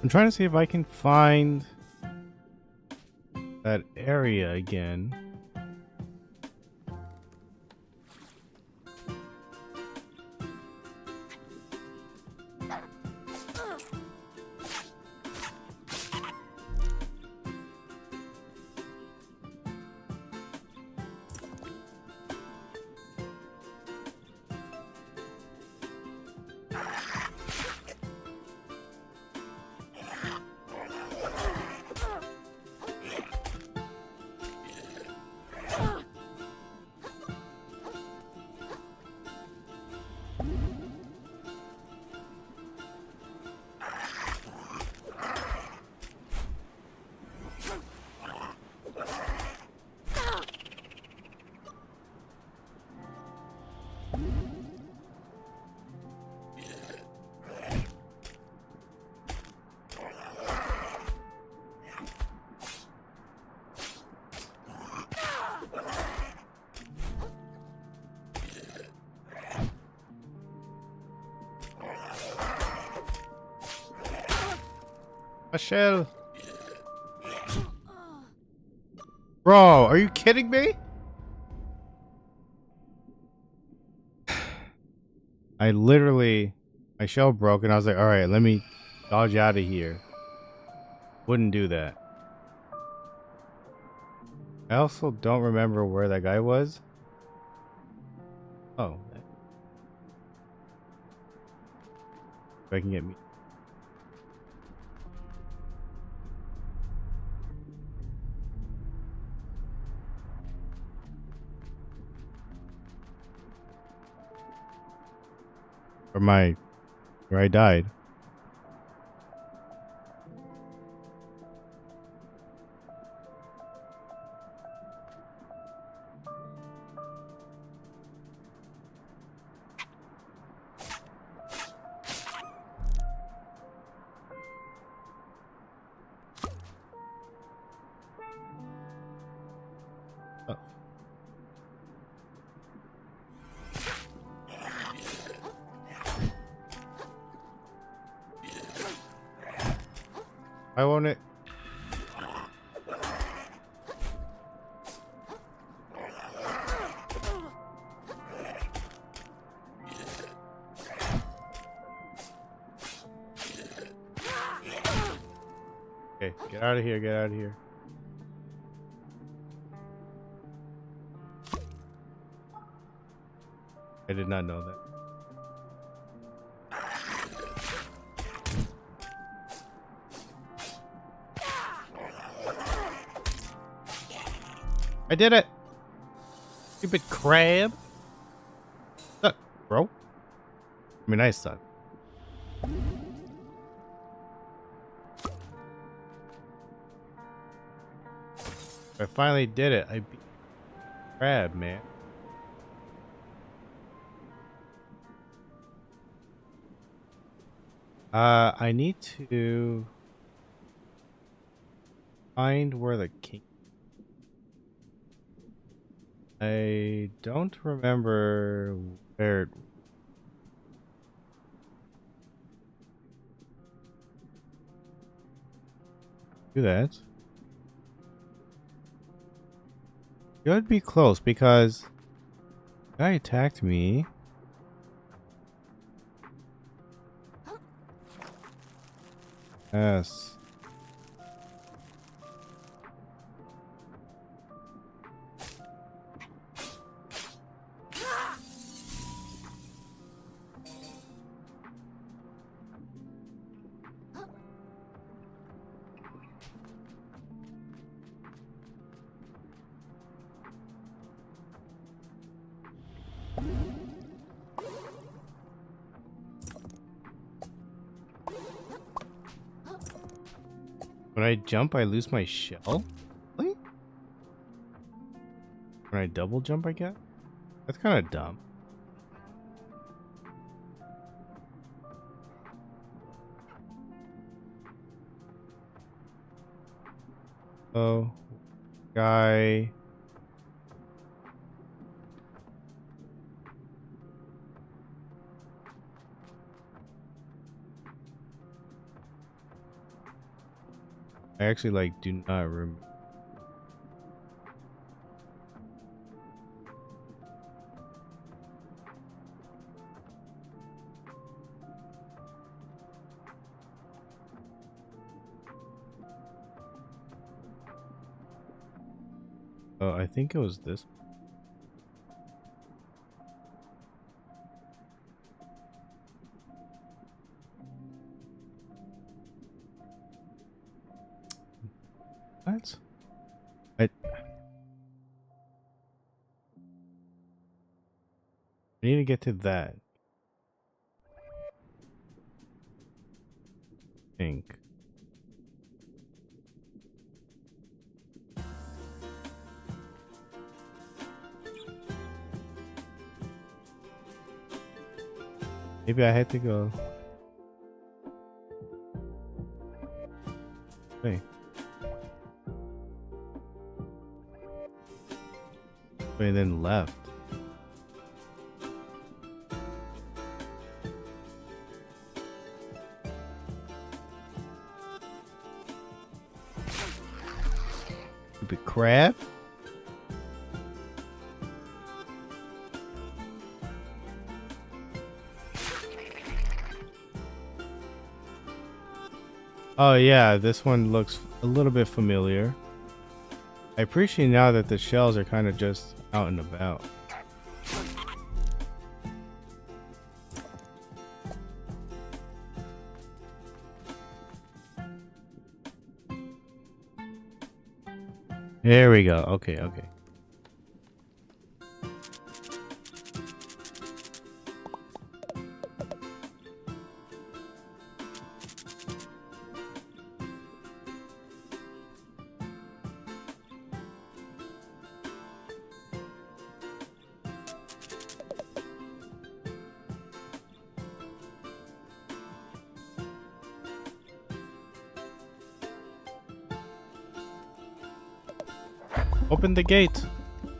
I'm trying to see if I can find that area again. A shell. Bro, are you kidding me? I literally, my shell broke and I was like, all right, let me dodge out of here. Wouldn't do that. I also don't remember where that guy was. Oh. If I can get me. Where I died. Oh. I want it. Okay, get out of here, get out of here. I did not know that. I did it! Stupid crab! Suck, bro. I mean, I suck. I finally did it. I beat crab, man. I need to find where the king. I don't remember where. Do that. It would be close because the guy attacked me. Yes. When I jump, I lose my shell? Really? When I double jump, I get? That's kind of dumb. Oh, guy. I actually like do not remember. Oh, I think it was this. What? I need to get to that. I think. Maybe I had to go. Wait. Wait, then left. Stupid crab. Oh yeah, this one looks a little bit familiar. I appreciate now that the shells are kind of just out and about. There we go. Okay, okay. Open the gate. You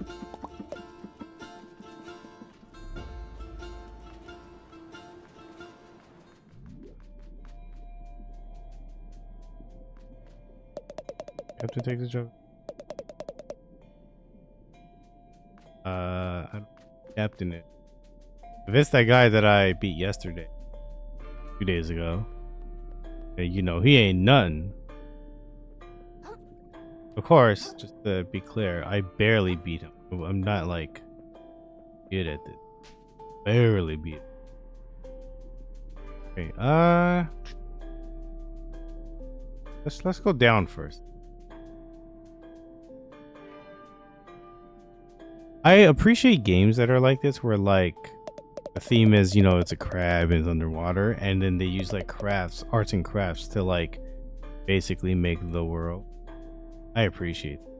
have to take the job. I don't captain it. If it's that guy that I beat yesterday, 2 days ago, you know, he ain't nothing. Of course, just to be clear, I barely beat him. I'm not like good at it. Barely beat him. Okay, let's go down first. I appreciate games that are like this where like the theme is, you know, it's a crab and it's underwater, and then they use like arts and crafts to like basically make the world. I appreciate it.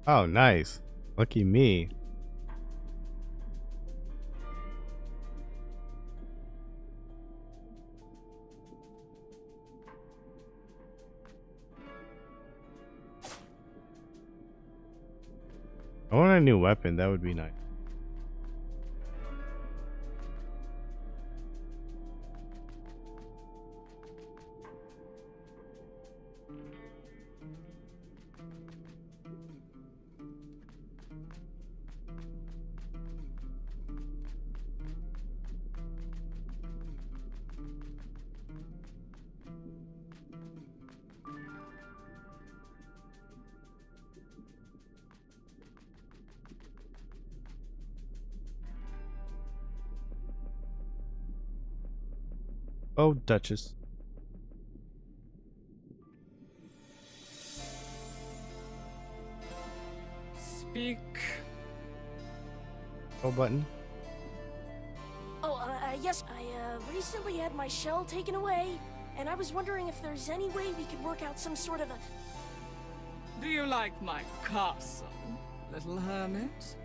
Oh, nice. Lucky me. I want a new weapon. That would be nice. Oh, Duchess. Speak. Oh, button. Oh, yes, I, recently had my shell taken away, and I was wondering if there's any way we could work out some sort of a... Do you like my castle, little hermit?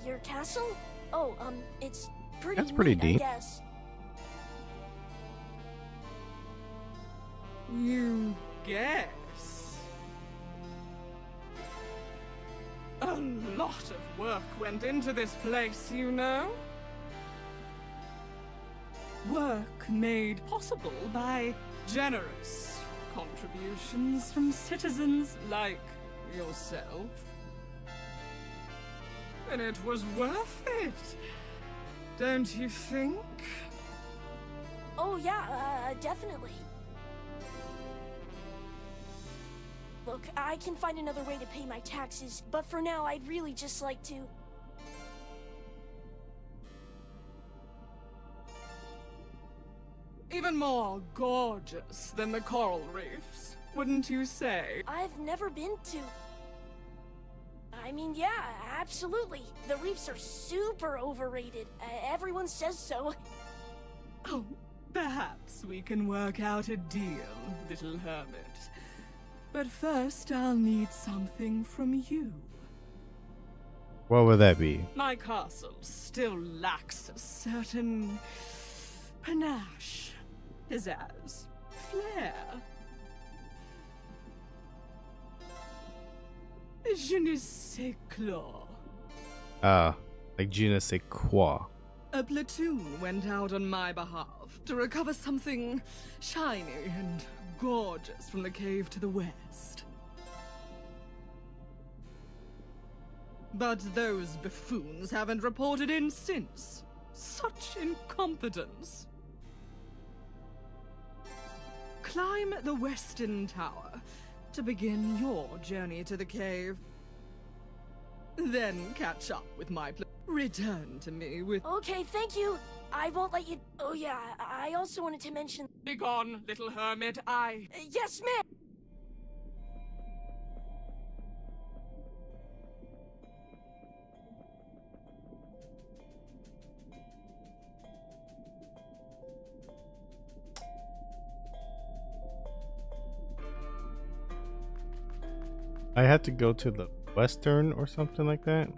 Your castle? Oh, it's pretty That's pretty neat, I deep. guess. You guess? A lot of work went into this place, you know? Work made possible by generous contributions from citizens like yourself. And it was worth it, don't you think? Oh, yeah, definitely. Look, I can find another way to pay my taxes, but for now, I'd really just like to... Even more gorgeous than the coral reefs, wouldn't you say? I've never been to... I mean, yeah, absolutely. The reefs are super overrated. Everyone says so. Oh, perhaps we can work out a deal, little hermit. But first, I'll need something from you. What would that be? My castle still lacks a certain panache, pizzazz, flair. Je ne sais quoi. Like je ne sais quoi. A platoon went out on my behalf to recover something shiny and gorgeous from the cave to the west. But those buffoons haven't reported in since. Such incompetence. Climb the western tower to begin your journey to the cave. Then catch up with my return to me with... Okay, thank you. I won't let you... Oh, yeah, I also wanted to mention... Begone, little hermit, Yes, ma'am! I had to go to the western or something like that.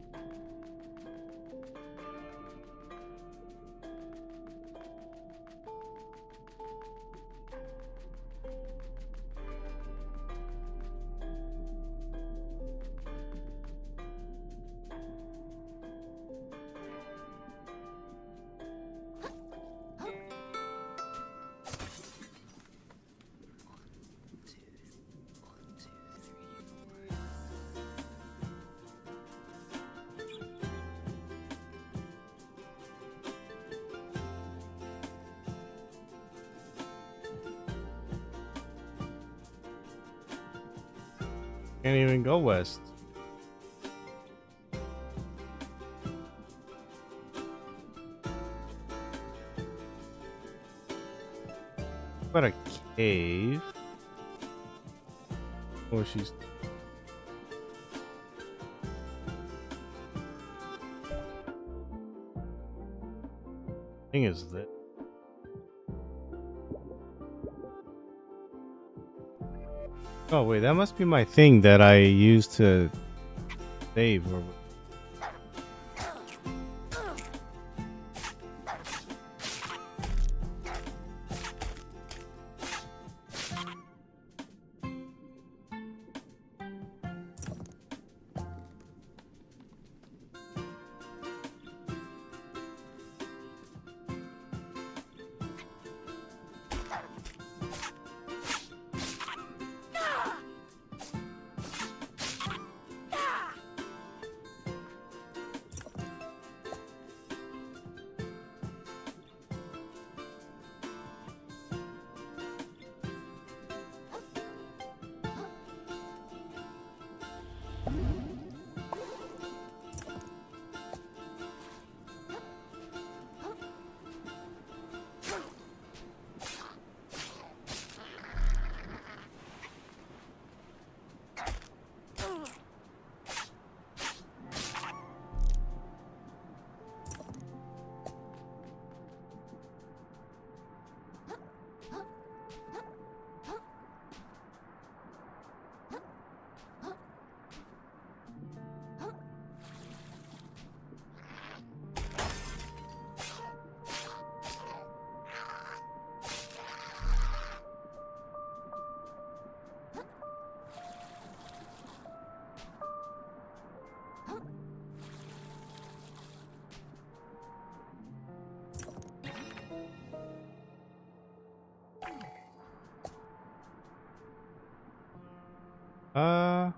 Can't even go west. What a cave. Oh, she's... thing is that... Oh wait, that must be my thing that I used to save or... Uh,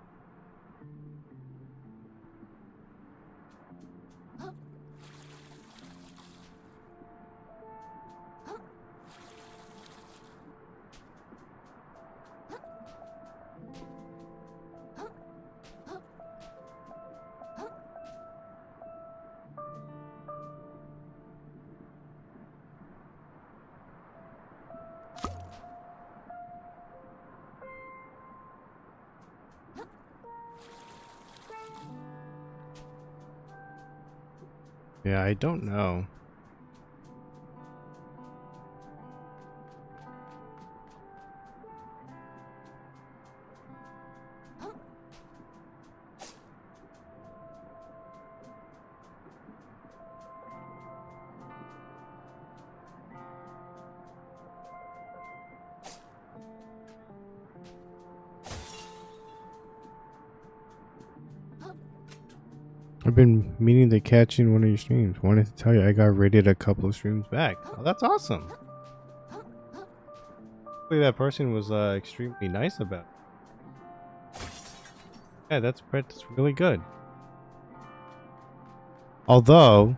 yeah, I don't know. I've been meaning to catch in one of your streams. Wanted to tell you I got rated a couple of streams back. Oh, that's awesome. Hopefully that person was extremely nice about it. Yeah, that's really good. Although,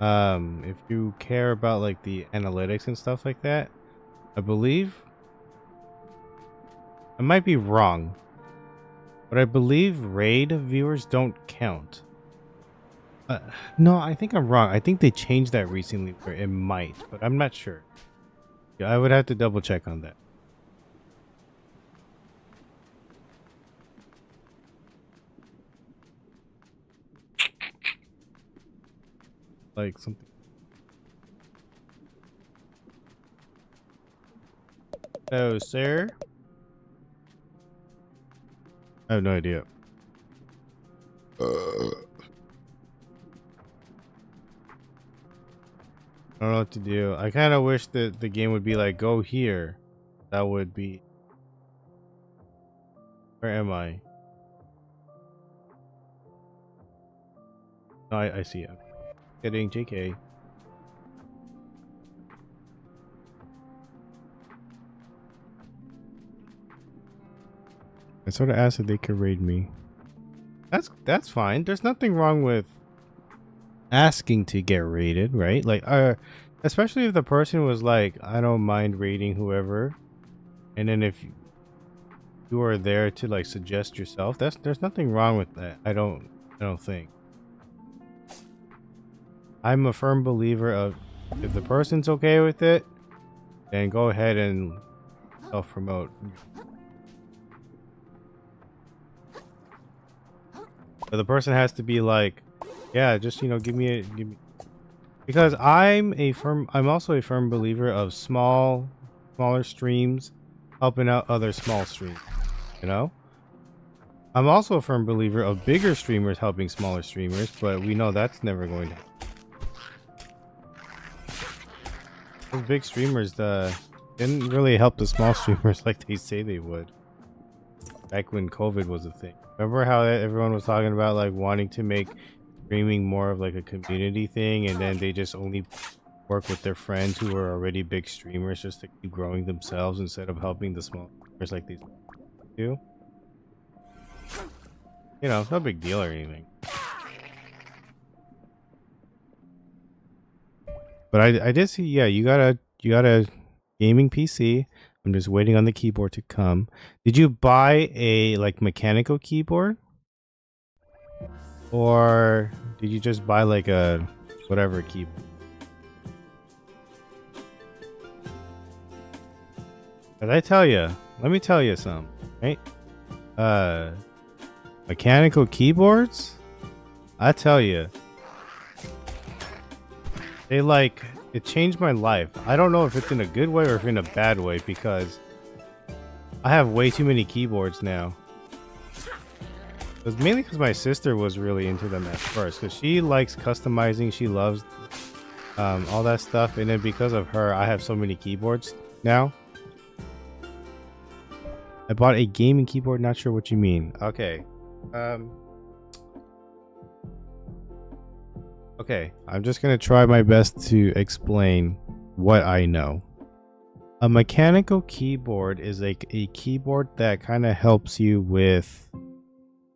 if you care about like the analytics and stuff like that, I believe I might be wrong, but I believe raid viewers don't count. No, I think I'm wrong. I think they changed that recently where it might, but I'm not sure. Yeah, I would have to double check on that. Like something. Oh, sir. I have no idea. I don't know what to do. I kind of wish that the game would be like, go here. That would be. Where am I? No, I see it. Getting JK. I sort of asked if they could raid me. That's fine. There's nothing wrong with asking to get raided, right? Like, especially if the person was like, I don't mind raiding whoever, and then if you are there to like suggest yourself, there's nothing wrong with that. I don't think. I'm a firm believer of if the person's okay with it, then go ahead and self-promote. But the person has to be like, yeah, just give me because I'm also a firm believer of smaller streams helping out other small streams, you know? I'm also a firm believer of bigger streamers helping smaller streamers, but we know that's never going to happen. Those big streamers didn't really help the small streamers like they say they would. Back when COVID was a thing. Remember how everyone was talking about like wanting to make streaming more of like a community thing, and then they just only work with their friends who are already big streamers just to keep growing themselves instead of helping the small streamers like these do? You know, no big deal or anything. But I did see, yeah, you got a gaming PC. I'm just waiting on the keyboard to come. Did you buy a like mechanical keyboard? Or did you just buy like a whatever keyboard? Did I tell you? Let me tell you something, right? Mechanical keyboards? I tell you. It changed my life. I don't know if it's in a good way or if in a bad way because I have way too many keyboards now. It was mainly because my sister was really into them at first because she likes customizing. She loves all that stuff. And then because of her, I have so many keyboards now. I bought a gaming keyboard. Not sure what you mean. Okay. Okay, I'm just gonna try my best to explain what I know. A mechanical keyboard is like a keyboard that kind of helps you with,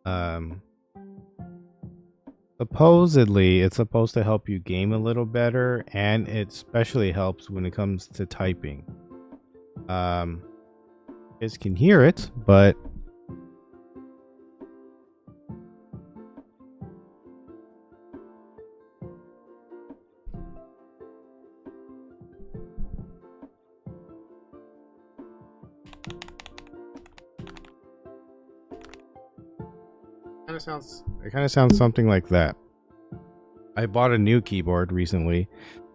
um, supposedly it's supposed to help you game a little better, and it especially helps when it comes to typing. You guys can hear it, but it kind of sounds something like that. I bought a new keyboard recently,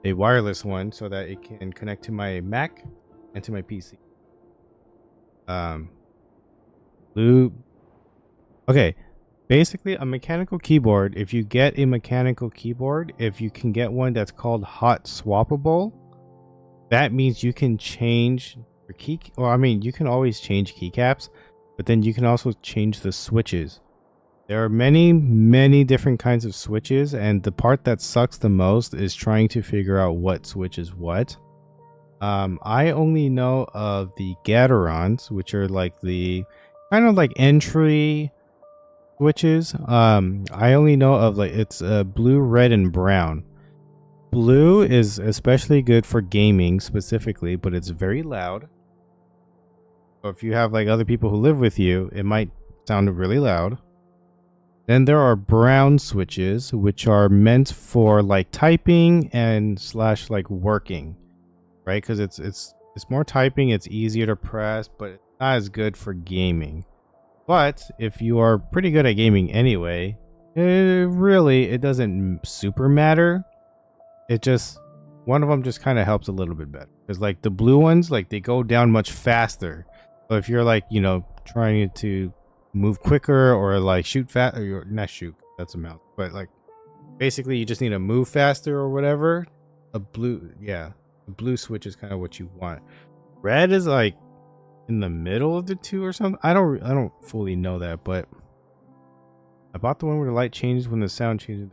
a wireless one, so that it can connect to my Mac and to my PC. Blue. Okay, basically a mechanical keyboard. If you get a mechanical keyboard, if you can get one that's called hot swappable, that means you can change your key. Or I mean, you can always change keycaps, but then you can also change the switches. There are many different kinds of switches, and the part that sucks the most is trying to figure out what switch is what. I only know of the Gaterons, which are like the kind of like entry switches. I only know of like it's blue, red, and brown. Blue is especially good for gaming specifically, but it's very loud. So if you have like other people who live with you, it might sound really loud. Then there are brown switches, which are meant for like typing and slash like working, right? Because it's more typing, it's easier to press, but it's not as good for gaming. But if you are pretty good at gaming anyway, it doesn't super matter. It just one of them just kind of helps a little bit better because like the blue ones, like they go down much faster. So if you're like trying to move quicker or like shoot fast, or you're not shoot, that's a mouse, but like basically you just need to move faster or whatever. The blue switch is kind of what you want. Red is like in the middle of the two or something. I don't fully know that, but I bought the one where the light changes when the sound changes.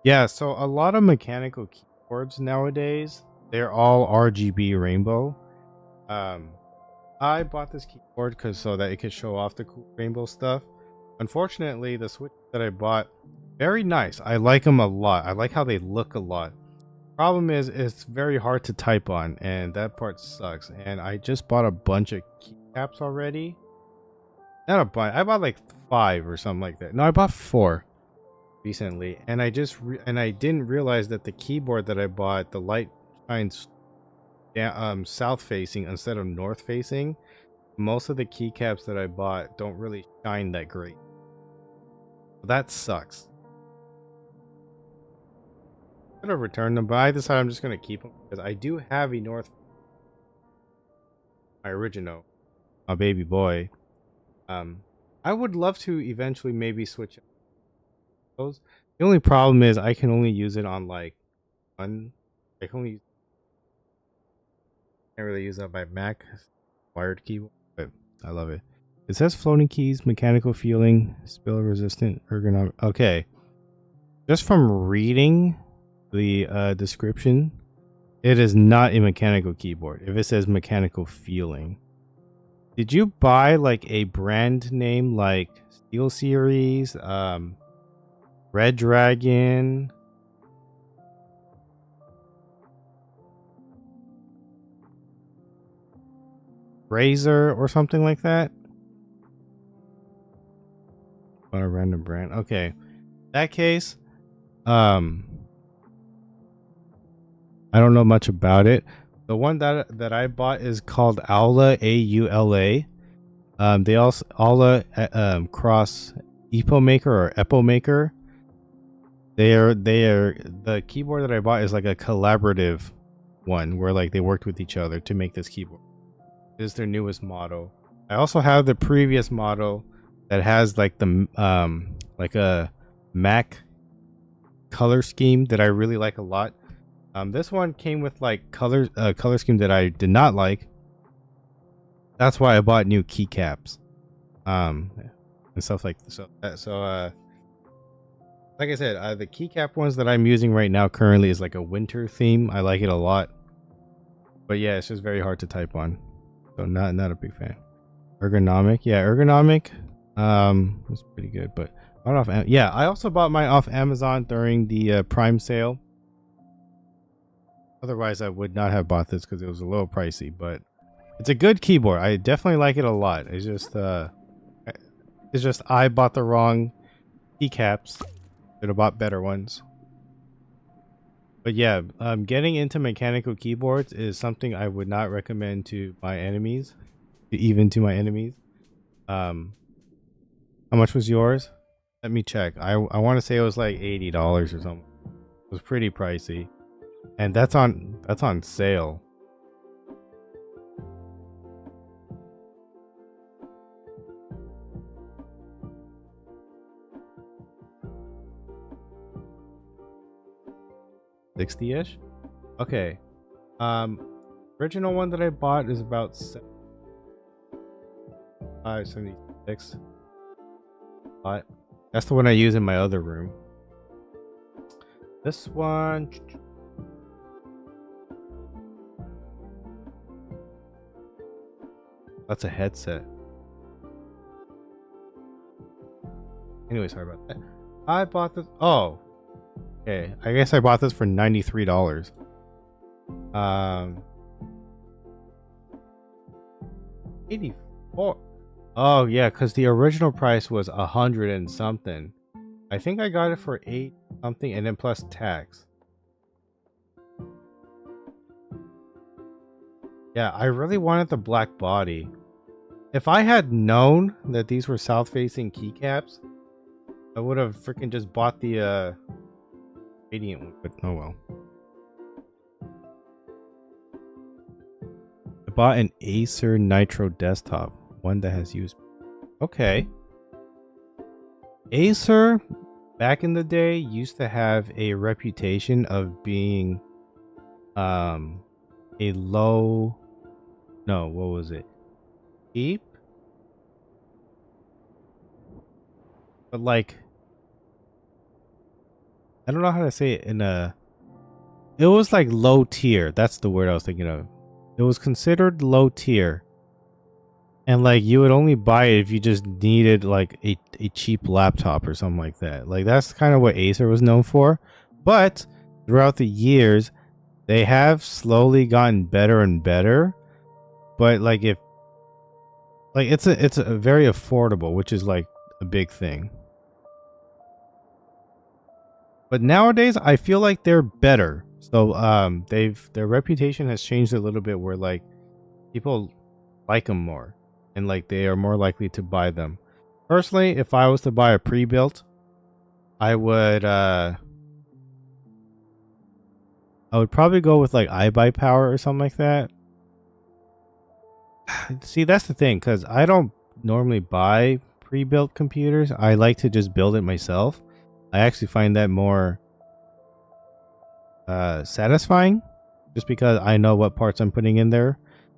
Yeah, so a lot of mechanical keyboards nowadays, they're all RGB rainbow. I bought this keyboard because so that it could show off the cool rainbow stuff. Unfortunately, the switch that I bought, very nice. I like them a lot. I like how they look a lot. Problem is, it's very hard to type on, and that part sucks. And I just bought a bunch of keycaps already. Not a bunch. I bought like 5 or something like that. No, I bought 4 recently, and I didn't realize that the keyboard that I bought, the light shines south facing instead of north facing. Most of the keycaps that I bought don't really shine that great. That sucks. I'm gonna return them, but I decided I'm just gonna keep them because I do have a my original, my baby boy. I would love to eventually maybe switch those. The only problem is I can only use it on like one. I can only can't really use that by Mac wired keyboard, but I love it. It says floating keys, mechanical feeling, spill resistant, ergonomic. Okay, just from reading the description, it is not a mechanical keyboard. If it says mechanical feeling, did you buy like a brand name like Steel Series, Red Dragon? Razer or something like that? On a random brand. Okay. In that case, I don't know much about it. The one that I bought is called Aula, AULA. They also Aula cross Epo Maker or Epo Maker. They are the keyboard that I bought is like a collaborative one where like they worked with each other to make this keyboard. This is their newest model. I also have the previous model that has like the like a Mac color scheme that I really like a lot. This one came with like color scheme that I did not like. That's why I bought new keycaps, and stuff like so. Like I said, the keycap ones that I'm using right now currently is like a winter theme. I like it a lot, But yeah, it's just very hard to type on. So not a big fan. Ergonomic, yeah, ergonomic. It's pretty good, but not off. Yeah, I also bought mine off Amazon during the Prime sale. Otherwise, I would not have bought this because it was a little pricey. But it's a good keyboard. I definitely like it a lot. It's just I bought the wrong keycaps. Should have bought better ones. But yeah, getting into mechanical keyboards is something I would not recommend to my enemies, even to my enemies. How much was yours? Let me check. I want to say it was like $80 or something. It was pretty pricey, and that's on sale. $60-ish. Okay. Original one that I bought is about $75.76. But that's the one I use in my other room. This one, that's a headset. Anyway, sorry about that. I bought this. Oh, okay. I guess I bought this for $93. 84. Oh yeah, because the original price was 100 and something. I think I got it for 8 something and then plus tax. Yeah, I really wanted the black body. If I had known that these were south-facing keycaps, I would have freaking just bought the radiant one, but oh well. I bought an Acer Nitro desktop, one that has USB. Okay. Acer, back in the day, used to have a reputation of being a low... No, what was it? Cheap? But like... I don't know how to say it in a... It was like low tier. That's the word I was thinking of. It was considered low tier. And like you would only buy it if you just needed like a cheap laptop or something like that. Like that's kind of what Acer was known for. But throughout the years, they have slowly gotten better and better. But like if like it's a very affordable, which is like a big thing. But nowadays I feel like they're better. So their reputation has changed a little bit where like people like them more. And like they are more likely to buy them. Personally, if I was to buy a pre-built, I would probably go with like iBuyPower or something like that. See, that's the thing, because I don't normally buy pre-built computers. I like to just build it myself. I actually find that more satisfying, just because I know what parts I'm putting in there.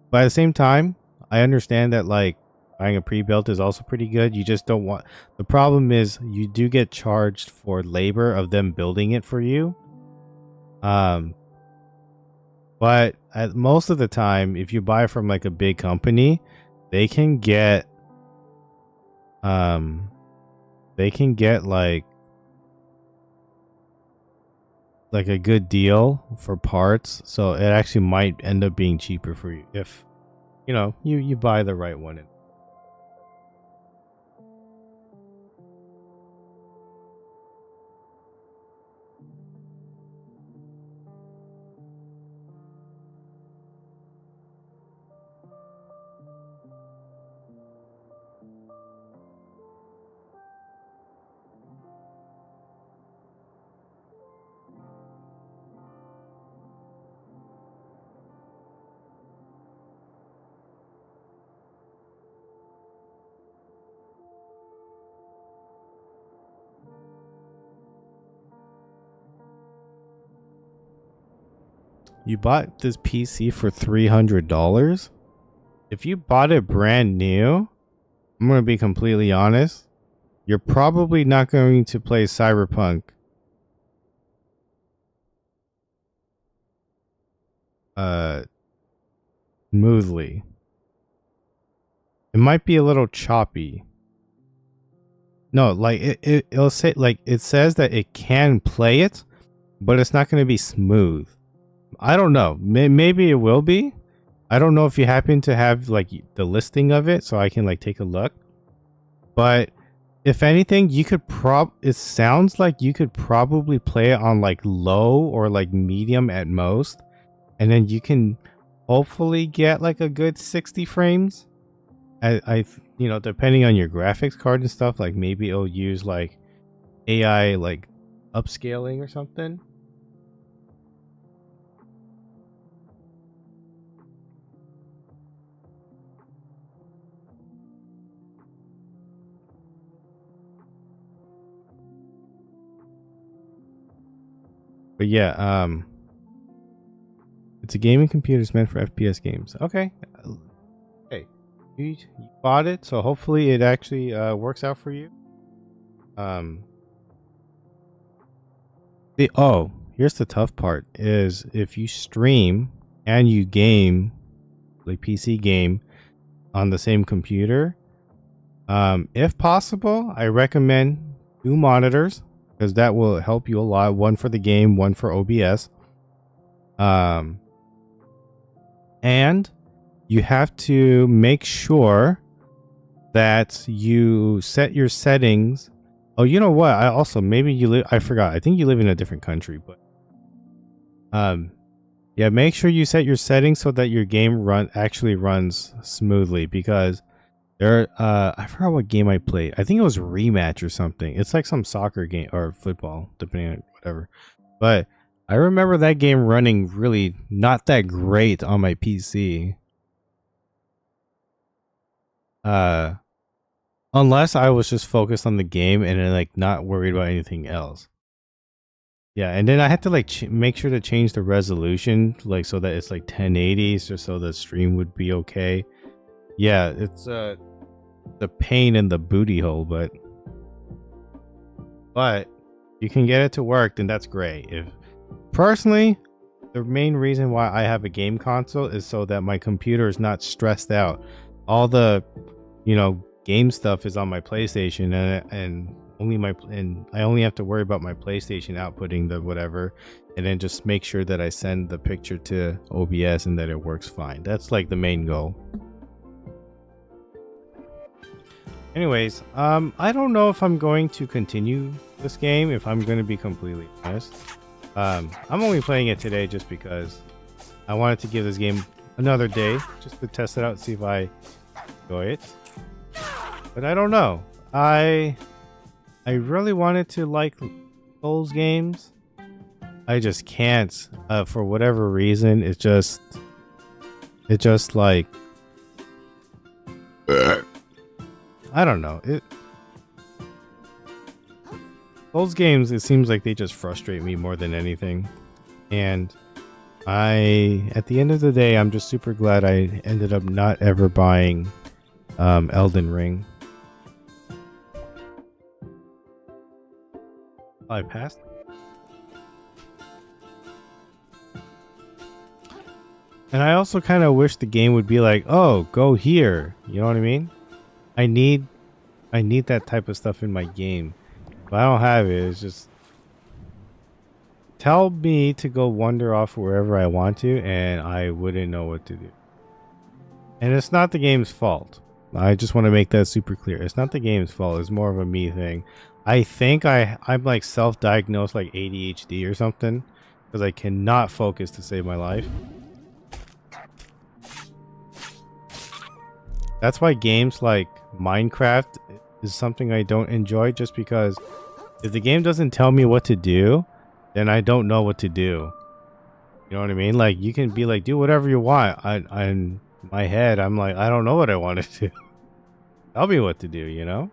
But at the same time, I understand that like buying a pre-built is also pretty good. You just don't want... The problem is you do get charged for labor of them building it for you. But most of the time, if you buy from like a big company, they can get like a good deal for parts. So it actually might end up being cheaper for you if you buy the right one. You bought this PC for $300? If you bought it brand new, I'm going to be completely honest, you're probably not going to play Cyberpunk. smoothly. It might be a little choppy. No, like it'll say, like, it says that it can play it, but it's not going to be smooth. I don't know. Maybe it will be. I don't know if you happen to have like the listing of it so I can like take a look. But if anything, you could it sounds like you could probably play it on like low or like medium at most, and then you can hopefully get like a good 60 frames. I you know, depending on your graphics card and stuff, like maybe it'll use like AI like upscaling or something. But yeah, it's a gaming computer. It's meant for FPS games. Okay. Hey, you bought it, so hopefully it actually works out for you. Here's the tough part: is if you stream and you game, like PC game, on the same computer. If possible, I recommend 2 monitors because that will help you a lot. One for the game, one for OBS. And you have to make sure that you set your settings. Oh, you know what? I also, maybe you live, I forgot. I think you live in a different country, but yeah, make sure you set your settings so that your game actually runs smoothly, because I forgot what game I played. I think it was Rematch or something. It's like some soccer game or football, depending on whatever. But I remember that game running really not that great on my PC. Unless I was just focused on the game and then like not worried about anything else. Yeah, and then I had to like make sure to change the resolution, like so that it's like 1080, just so the stream would be okay. Yeah, it's the pain in the booty hole, but you can get it to work, then that's great. If personally, the main reason why I have a game console is so that my computer is not stressed out. All the, you know, game stuff is on my PlayStation, and I only have to worry about my PlayStation outputting the whatever, and then just make sure that I send the picture to OBS and that it works fine. That's like the main goal. Anyways, I don't know if I'm going to continue this game, if I'm going to be completely honest. I'm only playing it today just because I wanted to give this game another day, just to test it out and see if I enjoy it. But I don't know. I really wanted to like Souls games. I just can't, for whatever reason. It just like, I don't know. Souls games, it seems like they just frustrate me more than anything. And at the end of the day, I'm just super glad I ended up not ever buying Elden Ring. I passed. And I also kind of wish the game would be like, oh, go here. You know what I mean? I need that type of stuff in my game. But I don't have it. It's just tell me to go wander off wherever I want to, and I wouldn't know what to do. And it's not the game's fault. I just want to make that super clear. It's not the game's fault. It's more of a me thing. I think I'm like self-diagnosed like ADHD or something, because I cannot focus to save my life. That's why games like Minecraft is something I don't enjoy, just because if the game doesn't tell me what to do, then I don't know what to do. You know what I mean? Like, you can be like, do whatever you want. In my head, I'm like, I don't know what I want to do. Tell me what to do, you know?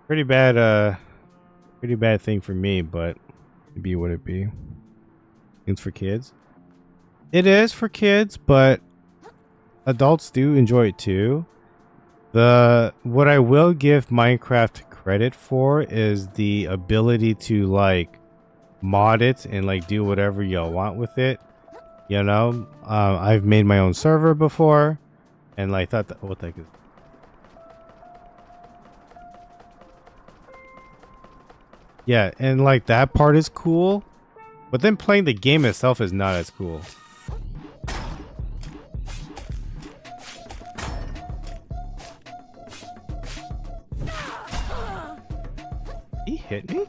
Pretty bad thing for me, but it'd be what it be. It's for kids. It is for kids, but adults do enjoy it too. What I will give Minecraft credit for is the ability to like mod it and like do whatever y'all want with it. You know, I've made my own server before, and like thought that what the heck is. Yeah, and like that part is cool, but then playing the game itself is not as cool. He hit me?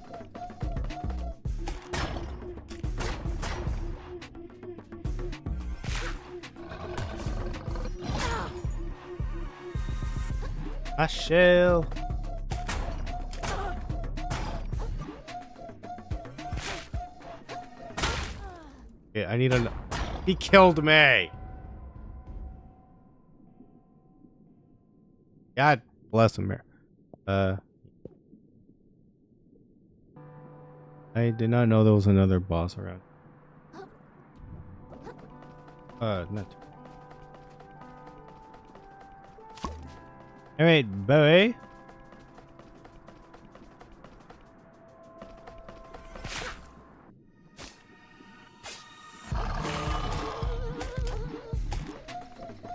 A shell. Okay, I need a. He killed me. God bless him. I did not know there was another boss around. Not. All right, boy.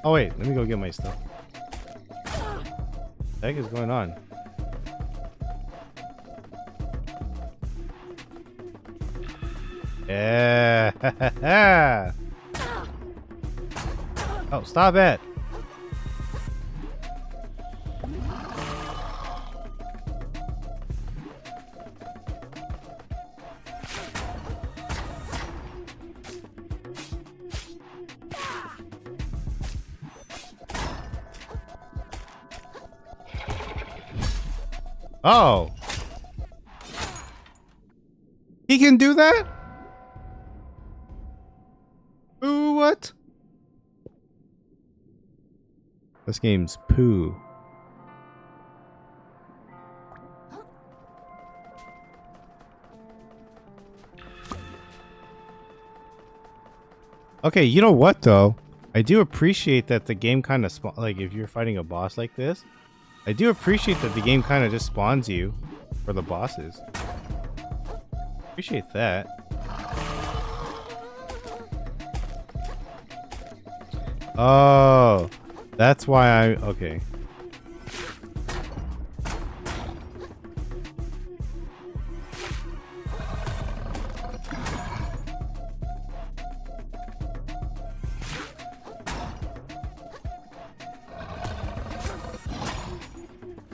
Oh wait, let me go get my stuff. What the heck is going on? Yeah. Oh, stop it. Oh. He can do that? Ooh, what? This game's poo. Okay, you know what though? I do appreciate that the game kind of like if you're fighting a boss like this, I do appreciate that the game kind of just spawns you for the bosses. Appreciate that. Oh, that's why I okay.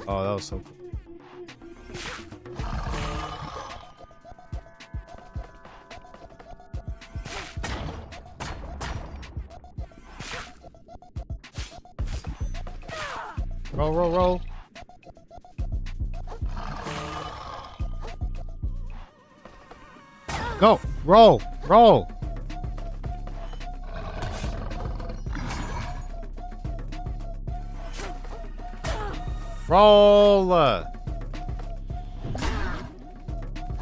Oh, that was so cool. Roll, roll, roll. Go, roll, roll. Roll.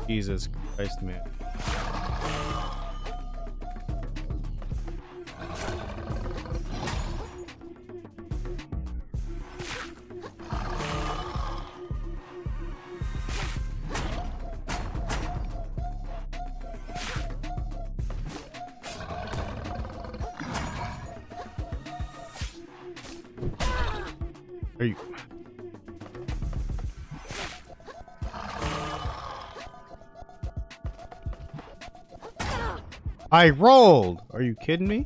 Jesus Christ, man. Are you? I rolled. Are you kidding me?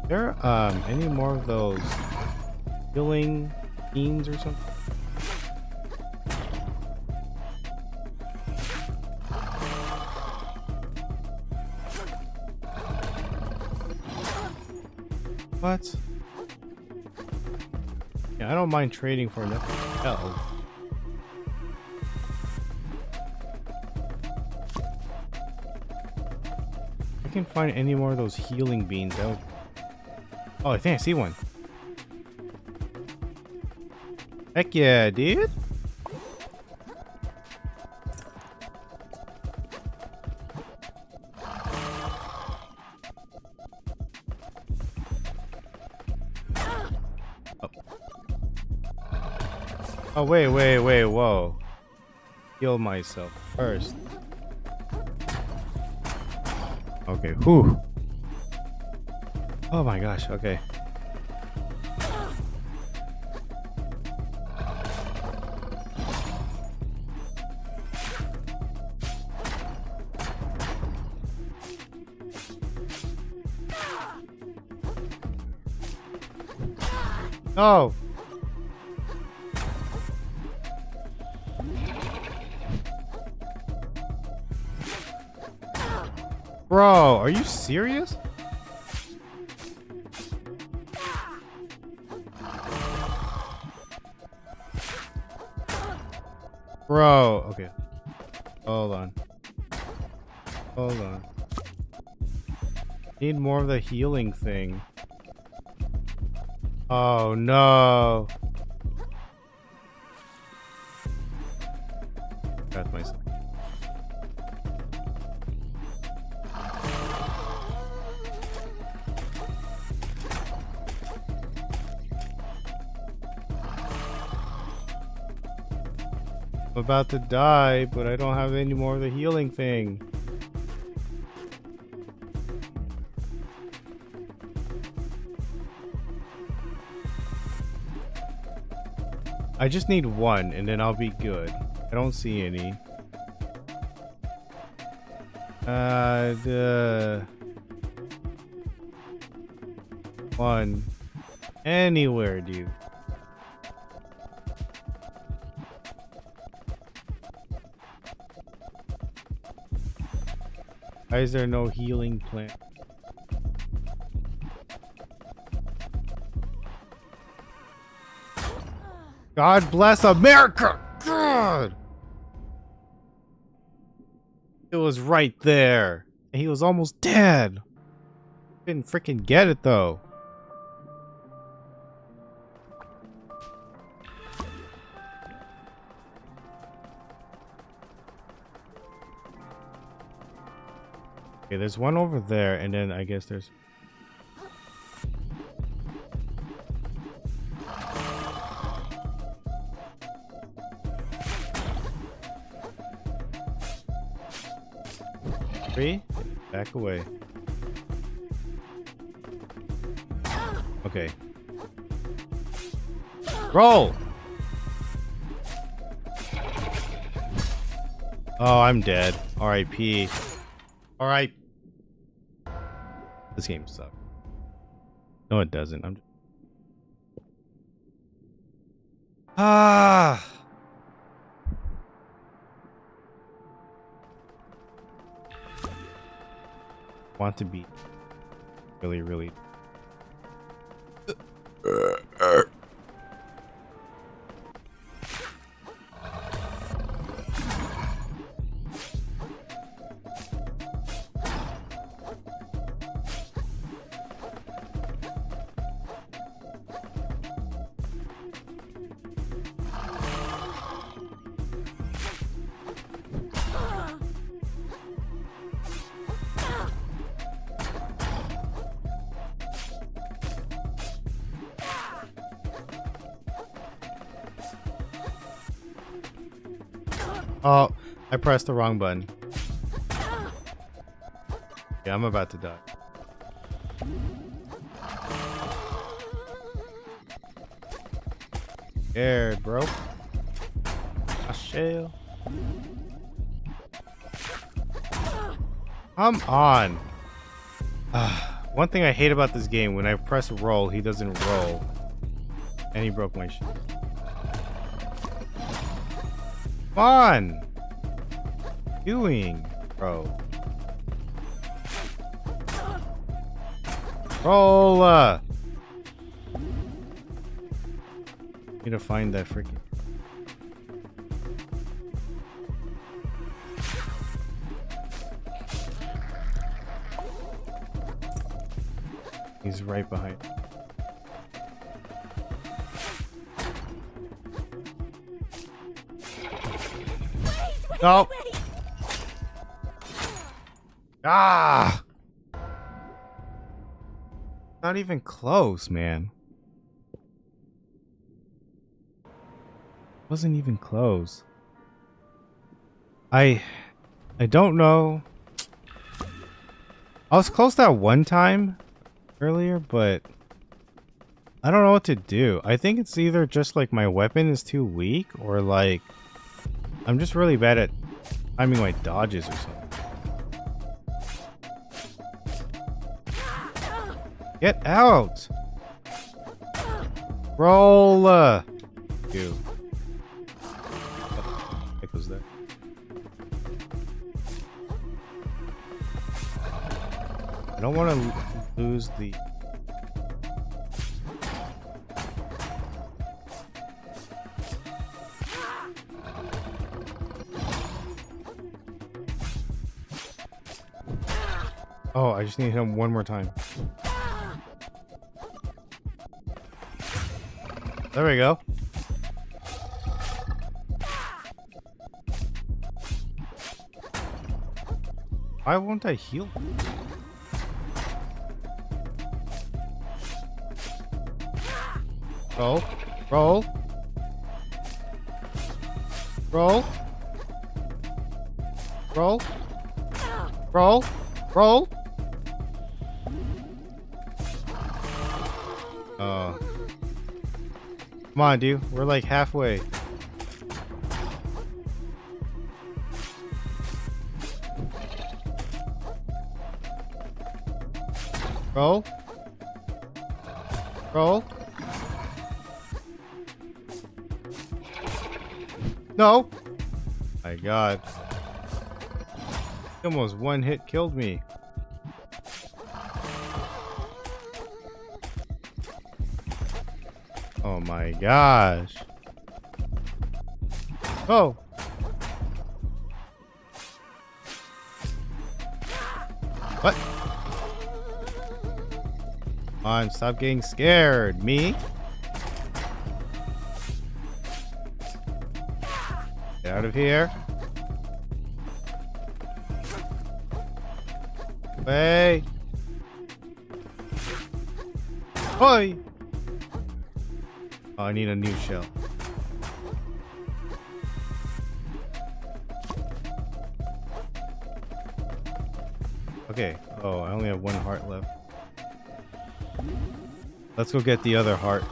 There any more of those healing beans or something? What? Yeah, I don't mind trading for nothing else. I can find any more of those healing beans. That would... Oh, I think I see one. Heck yeah, dude. Oh, wait, whoa. Heal myself first. Okay, whew. Oh my gosh, okay. Oh! Bro, are you serious? Bro, okay. Hold on. Hold on. Need more of the healing thing. Oh no. That's myself. I'm about to die, but I don't have any more of the healing thing. I just need one and then I'll be good. I don't see any. The one anywhere, dude. Why is there no healing plant? God bless America! God! It was right there. And he was almost dead. Didn't freaking get it though. Okay, there's one over there, and then I guess there's... Three? Back away. Okay. Roll! Oh, I'm dead. R.I.P. Alright. This game sucks. No, it doesn't. I'm... Ah! Want to be really Oh, I pressed the wrong button. Yeah, I'm about to die. Scared, bro. I shall. Come on. One thing I hate about this game, when I press roll, he doesn't roll. And he broke my shit. Come on! Doing, bro. Roll! Need to find that freaking... He's right behind. No. Ah! Not even close, man. Wasn't even close. I don't know. I was close that one time earlier, but I don't know what to do. I think it's either just like my weapon is too weak or like I'm just really bad at timing my dodges or something. Get out! Roll! You. Oh, heck was that? I don't want to lose the... Oh, I just need to hit him one more time. There we go. Why won't I heal? Roll. Roll. Roll. Roll. Roll. Roll. Oh. Come on, dude. We're like halfway. Roll. Roll. No. My God. He almost one hit killed me. Oh my gosh. Oh. What? Come on, stop getting scared. Me? Get out of here. Hey. Oi. Oh, I need a new shell. Okay. Oh, I only have one heart left. Let's go get the other heart.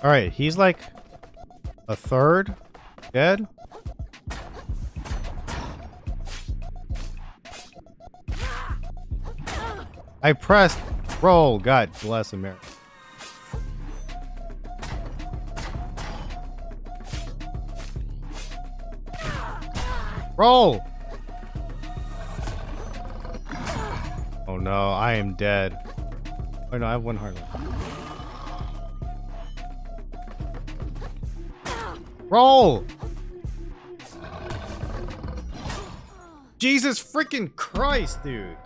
Alright, he's like a third dead. I pressed roll. God bless America. Roll. Oh no, I am dead. Oh no, I have one heart left. Roll. Jesus freaking Christ, dude.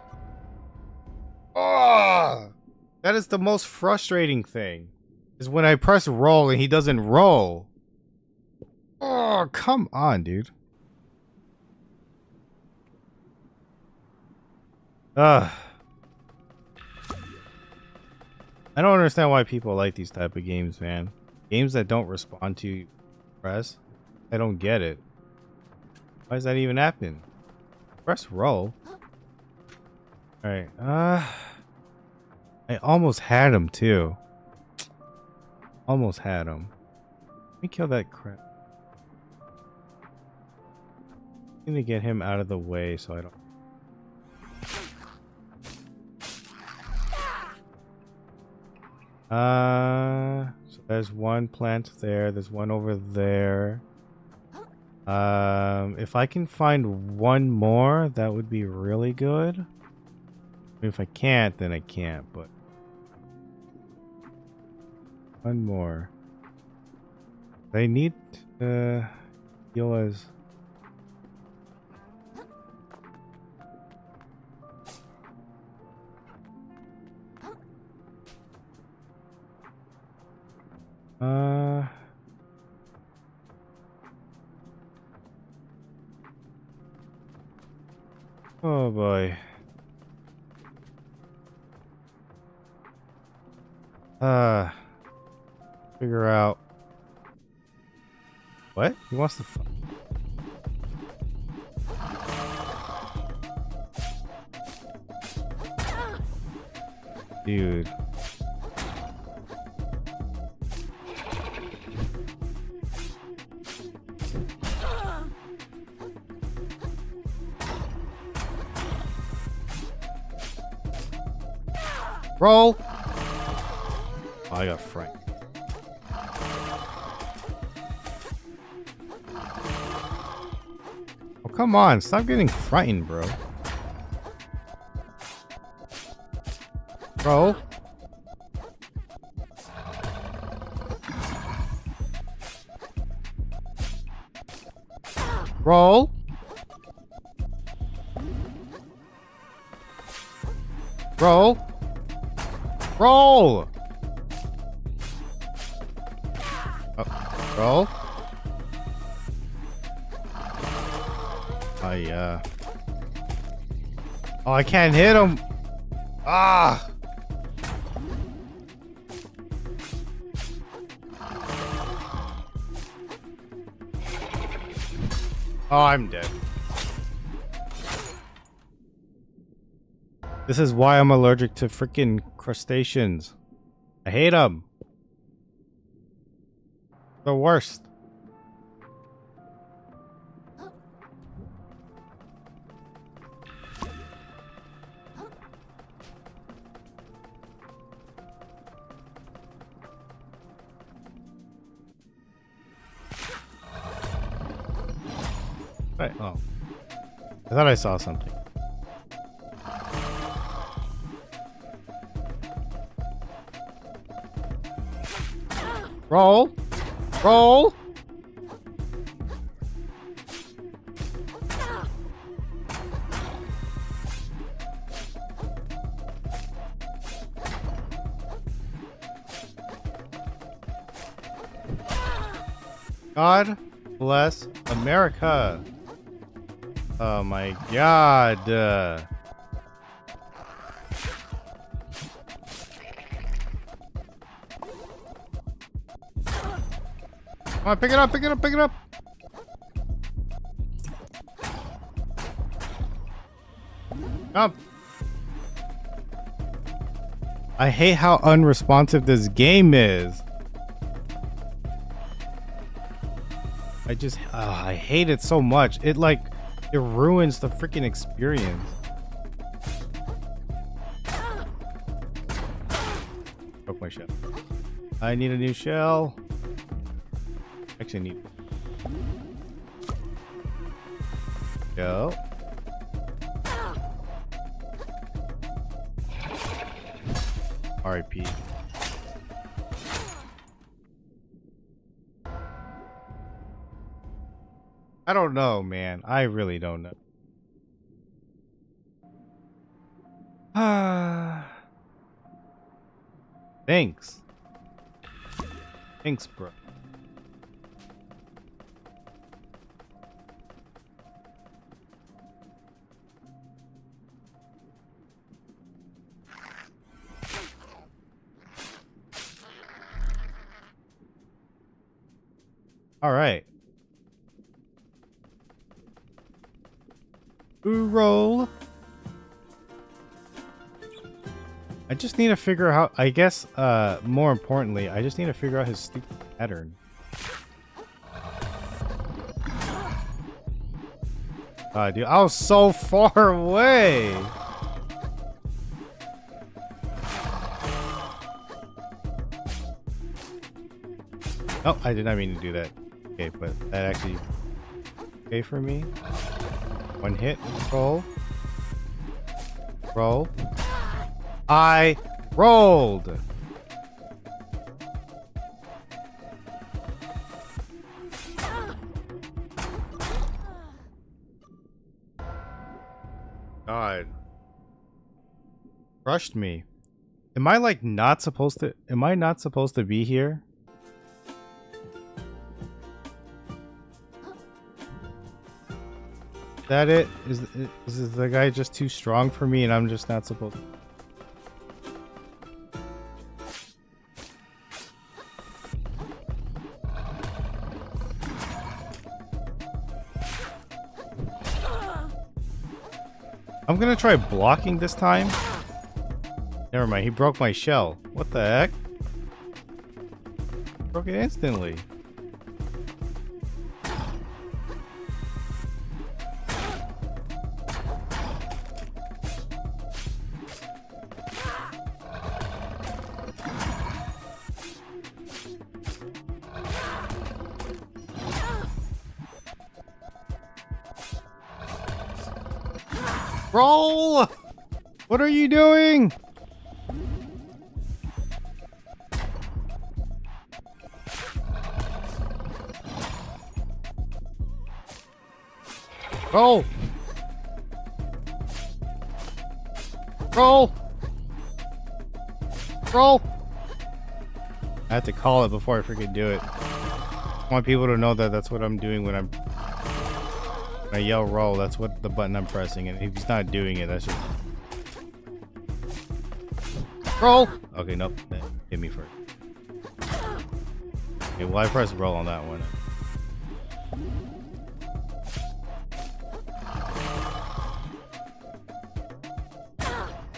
Oh, that is the most frustrating thing. Is when I press roll and he doesn't roll. Oh, come on, dude. Ugh. I don't understand why people like these type of games, man. Games that don't respond to press. I don't get it. Why is that even happening? Press roll. Alright, I almost had him too. Almost had him. Let me kill that crap. I need to get him out of the way so I don't... So there's one plant there. There's one over there. If I can find one more, that would be really good. I mean, if I can't, then I can't, but... One more. They need to heal us. Oh boy. Figure out what he wants to. Dude. Roll. Oh, I got frightened. Oh, come on. Stop getting frightened, bro. Roll. Roll. Roll. Roll. Oh, roll. Oh, I can't hit him. Ah. Oh, I'm dead. This is why I'm allergic to freaking crustaceans. I hate them. The worst. Right. Oh. I thought I saw something. Roll. Roll. God bless America. Oh my God. Come on, pick it up, pick it up, pick it up. Up. I hate how unresponsive this game is. I hate it so much. It ruins the freaking experience. Broke my shell. I need a new shell. Actually, I need. Go. R.I.P. I don't know, man. I really don't know. Thanks. Thanks, bro. All right. Ooh, roll. I just need to figure out how, I guess, more importantly, I just need to figure out his stupid pattern. Dude, I was so far away. Oh, I did not mean to do that. Okay, but that actually okay for me. One hit, roll. Roll. I rolled. God. Crushed me. Am I like not supposed to? Am I not supposed to be here? Is that it? Is the guy just too strong for me and I'm just not supposed to? I'm gonna try blocking this time. Never mind, he broke my shell. What the heck? Broke it instantly. Roll! What are you doing? Roll! Roll! Roll! I have to call it before I freaking do it. I want people to know that that's what I'm doing when I yell roll. That's what the button I'm pressing, and if he's not doing it, that's just roll. Okay, nope, that hit me first. Okay, well I pressed roll on that one.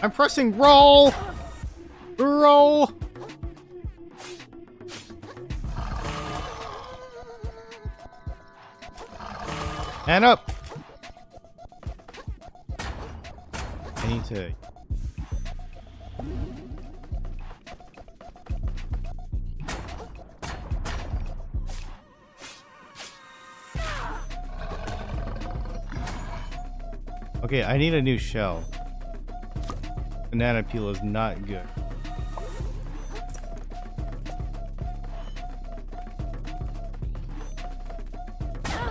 I'm pressing roll. Roll. And up. I need to. Okay, I need a new shell. Banana peel is not good.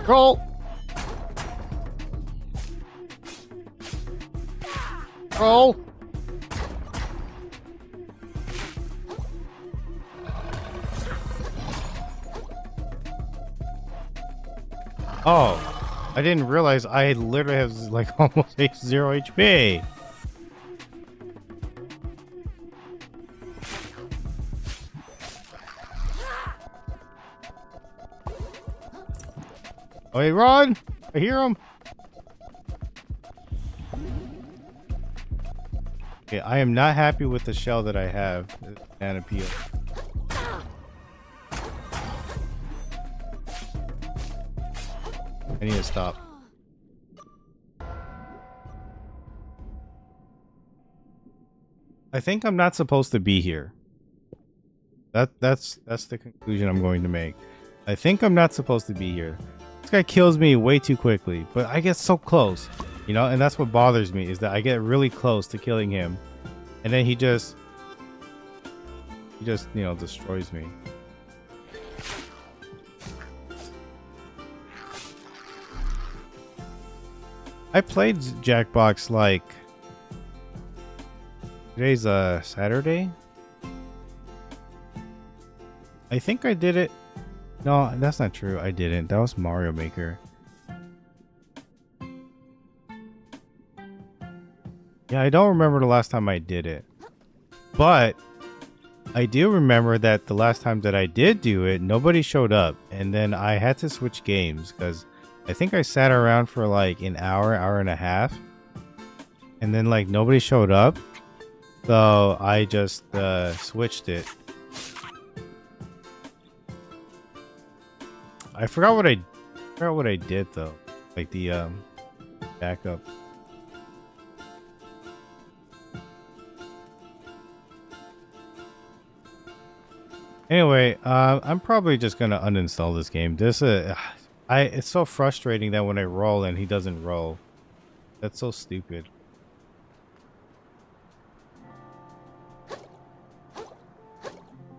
Roll. Roll. Oh, I didn't realize I literally have like almost 0 HP. Oh, hey, run! I hear him. Okay, I am not happy with the shell that I have. Banana peel. I need to stop. I think I'm not supposed to be here. That's the conclusion I'm going to make. I think I'm not supposed to be here. This guy kills me way too quickly, but I get so close, you know, and that's what bothers me is that I get really close to killing him, and then he just, you know, destroys me. I played Jackbox like today's Saturday. I think I did it. No, that's not true. I didn't. That was Mario Maker. Yeah, I don't remember the last time I did it. But I do remember that the last time that I did do it, nobody showed up. And then I had to switch games because I think I sat around for like an hour, hour and a half. And then like nobody showed up. So I just switched it. I forgot what I did though. Like the backup. Anyway, I'm probably just gonna uninstall this game. It's so frustrating that when I roll and he doesn't roll. That's so stupid.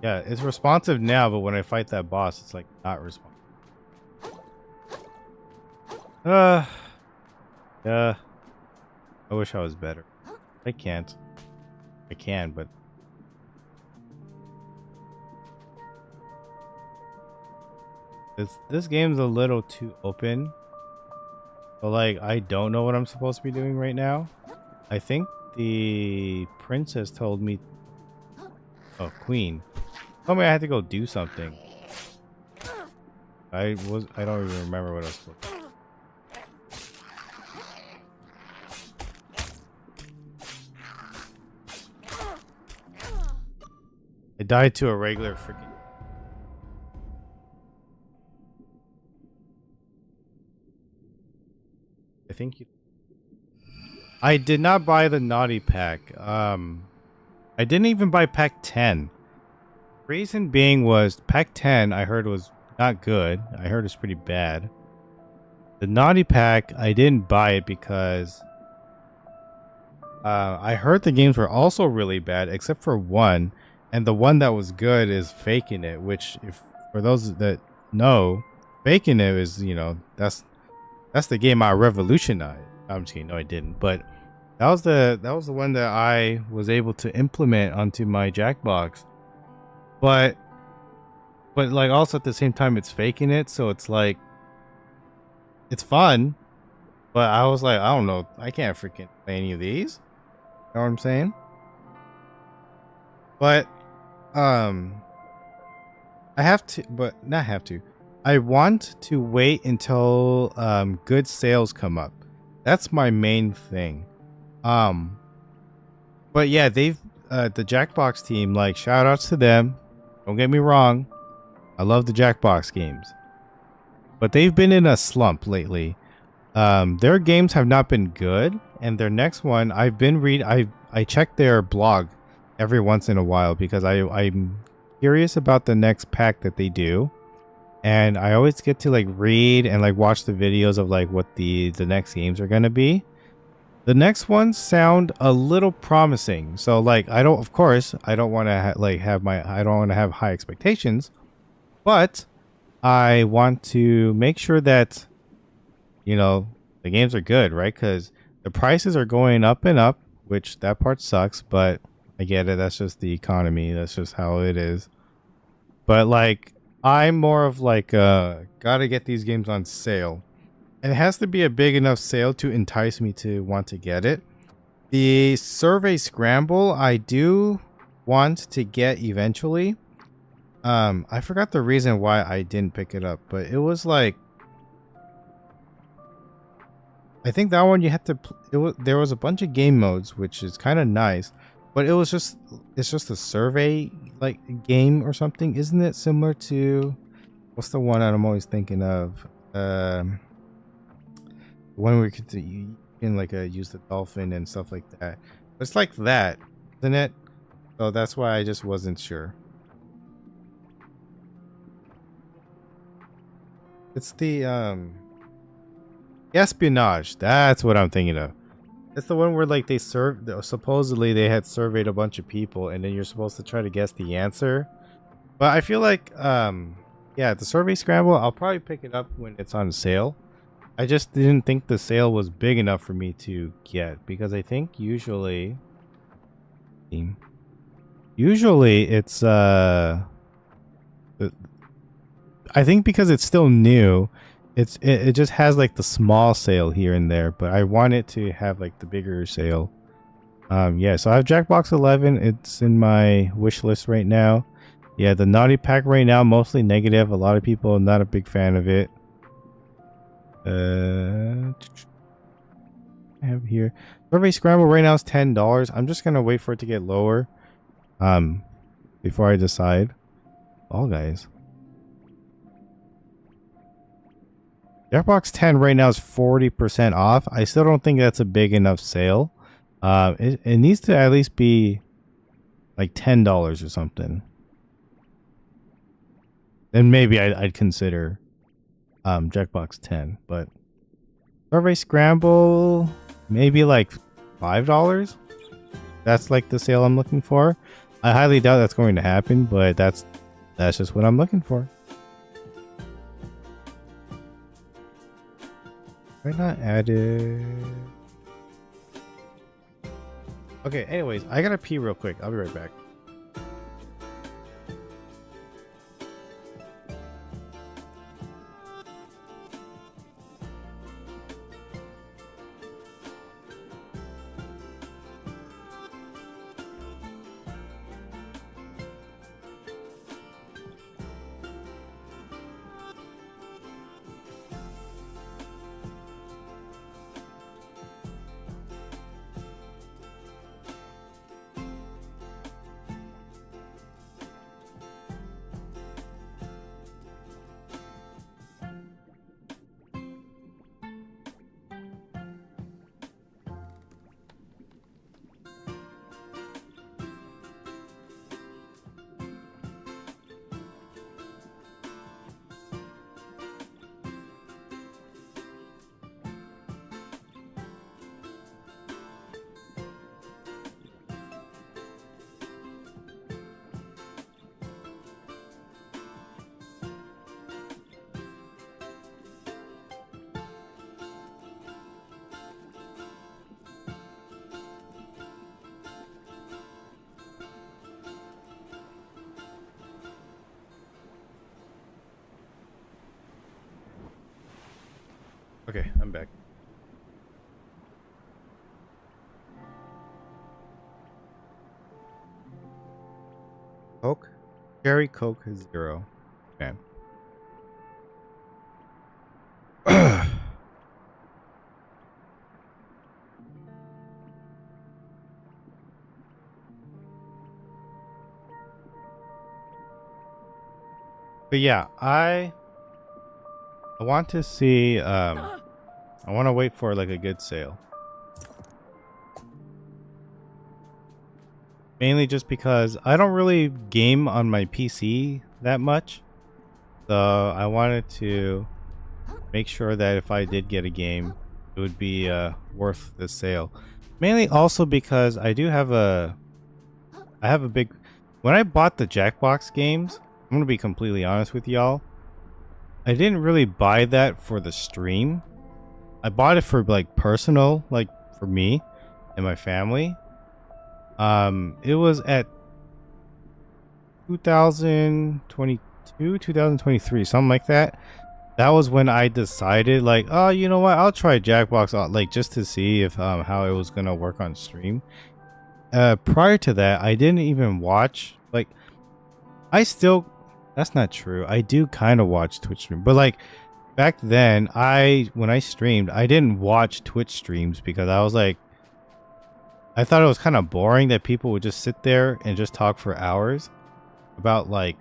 Yeah, it's responsive now, but when I fight that boss, it's like not responsive. Yeah. I wish I was better. I can't. I can, but this game's a little too open. But like, I don't know what I'm supposed to be doing right now. I think the princess told me. Oh, queen. Told me I had to go do something. I don't even remember what I was supposed to do. died to a regular freaking. I think you. I did not buy the naughty pack. I didn't even buy pack 10. Reason being was pack 10 I heard was not good. I heard it's pretty bad. The naughty pack, I didn't buy it because I heard the games were also really bad except for one, and the one that was good is Faking It, which if for those that know, Faking It is, you know, that's the game I revolutionized. I'm just kidding, no I didn't, but that was the one that I was able to implement onto my Jackbox. But like also at the same time it's Faking It, so it's like it's fun, but I was like, I don't know, I can't freaking play any of these. You know what I'm saying? But I have to, but not have to. I want to wait until good sales come up. That's my main thing. But yeah, they've the Jackbox team, like shout outs to them. Don't get me wrong. I love the Jackbox games. But they've been in a slump lately. Their games have not been good, and their next one, I check their blog every once in a while because I'm curious about the next pack that they do, and I always get to like read and like watch the videos of like what the next games are gonna be. The next ones sound a little promising, so like I don't, of course, I don't want to I don't want to have high expectations, but I want to make sure that you know the games are good, right? Because the prices are going up and up, which that part sucks, but I get it. That's just the economy. That's just how it is. But like, I'm more of like, gotta get these games on sale. And it has to be a big enough sale to entice me to want to get it. The Survey Scramble, I do want to get eventually. I forgot the reason why I didn't pick it up, but it was like, I think that one you had to. There was a bunch of game modes, which is kind of nice, but it's just a survey like game or something, isn't it? Similar to what's the one that I'm always thinking of? The one where you can like use the dolphin and stuff like that. It's like that, isn't it? So that's why I just wasn't sure. It's the espionage. That's what I'm thinking of. It's the one where like supposedly they had surveyed a bunch of people and then you're supposed to try to guess the answer. But I feel like yeah, the Survey Scramble, I'll probably pick it up when it's on sale. I just didn't think the sale was big enough for me to get because I think usually it's I think because it's still new, it just has like the small sale here and there, but I want it to have like the bigger sale. Yeah, so I have Jackbox 11. It's in my wish list right now. Yeah, the naughty pack right now mostly negative. A lot of people are not a big fan of it. I have here Survey Scramble right now is $10. I'm just gonna wait for it to get lower before I decide. All guys, Jackbox 10 right now is 40% off. I still don't think that's a big enough sale. It needs to at least be like $10 or something. Then maybe I'd consider Jackbox 10, but Survey Scramble maybe like $5. That's like the sale I'm looking for. I highly doubt that's going to happen, but that's just what I'm looking for. Why not added? Okay, anyways, I gotta pee real quick. I'll be right back. Okay, I'm back. Coke? Cherry Coke is 0. Okay. But yeah, I want to see I want to wait for like a good sale. Mainly just because I don't really game on my PC that much. So I wanted to make sure that if I did get a game, it would be worth the sale. Mainly also because I have a big, when I bought the Jackbox games, I'm going to be completely honest with y'all. I didn't really buy that for the stream. I bought it for like personal, like for me and my family. It was at 2022, 2023, something like that. That was when I decided, like, oh, you know what? I'll try Jackbox out, like, just to see if how it was gonna work on stream. Prior to that, I didn't even watch. Like, I still, that's not true. I do kind of watch Twitch stream, but like back then, when I streamed, I didn't watch Twitch streams because I was like, I thought it was kind of boring that people would just sit there and just talk for hours about like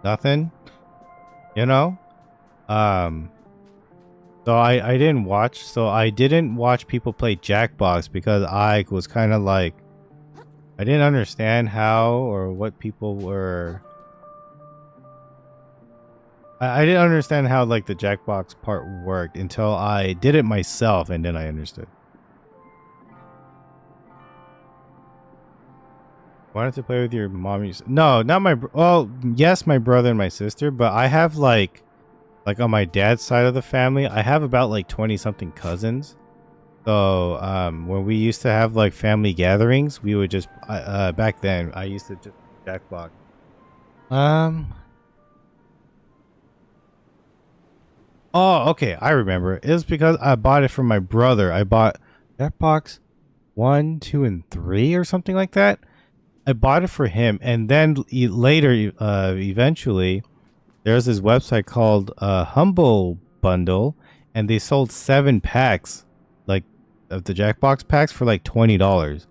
nothing, you know. Um, so I didn't watch. So I didn't watch people play Jackbox because I was kind of like, I didn't understand how or what people were. I didn't understand how like the Jackbox part worked until I did it myself, and then I understood. Wanted to play with your mommy? No, not my. Well, yes, my brother and my sister, but I have like on my dad's side of the family, I have about like 20 something cousins. So when we used to have like family gatherings, we would just back then I used to just Jackbox. Oh, okay, I remember. It was because I bought it from my brother. I bought Jackbox 1, 2, and 3 or something like that. I bought it for him, and then later, eventually, there's this website called Humble Bundle, and they sold 7 packs, like of the Jackbox packs for like $20.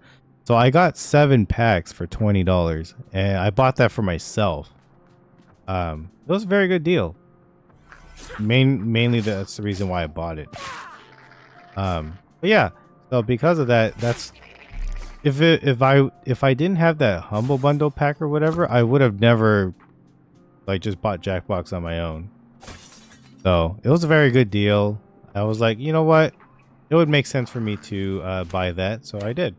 So I got 7 packs for $20, and I bought that for myself. It was a very good deal. Mainly that's the reason why I bought it. But yeah, so because of that, that's if I didn't have that Humble Bundle pack or whatever, I would have never like just bought Jackbox on my own. So it was a very good deal. I was like, you know what? It would make sense for me to buy that, so I did.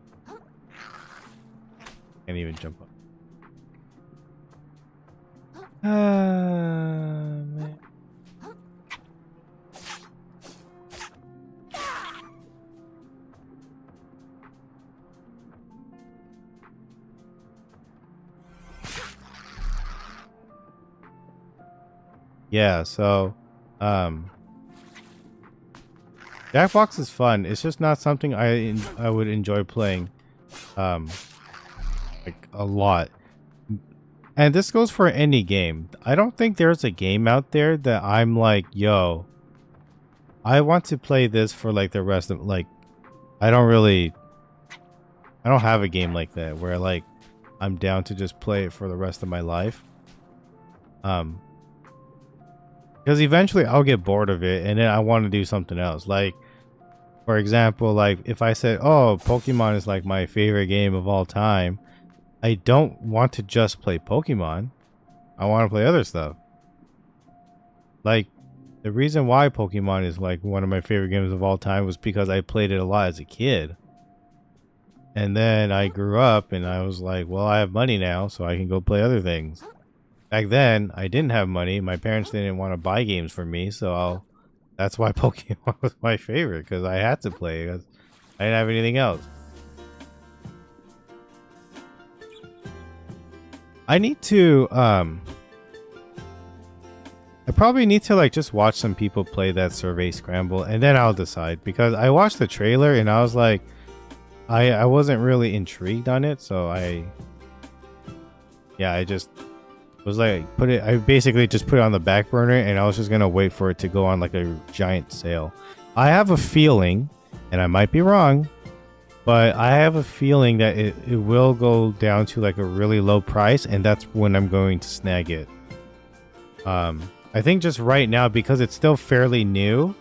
Can't even jump up. Man. Yeah, so Jackbox is fun. It's just not something I would enjoy playing like a lot. And this goes for any game. I don't think there's a game out there that I'm like, yo, I want to play this for like the rest of like I don't have a game like that where like I'm down to just play it for the rest of my life. Because eventually I'll get bored of it and then I want to do something else. Like, for example, like if I said, oh, Pokemon is like my favorite game of all time, I don't want to just play Pokemon. I want to play other stuff. Like, the reason why Pokemon is like one of my favorite games of all time was because I played it a lot as a kid. And then I grew up and I was like, well, I have money now, so I can go play other things. Back then, I didn't have money. My parents didn't want to buy games for me, so that's why Pokemon was my favorite, because I had to play because I didn't have anything else. I need to I probably need to like just watch some people play that Survey Scramble and then I'll decide, because I watched the trailer and I was like, I wasn't really intrigued on it, so I just was like, I basically just put it on the back burner and I was just gonna wait for it to go on like a giant sale. I have a feeling, and I might be wrong, but I have a feeling that it will go down to like a really low price, and that's when I'm going to snag it. I think just right now, because it's still fairly new,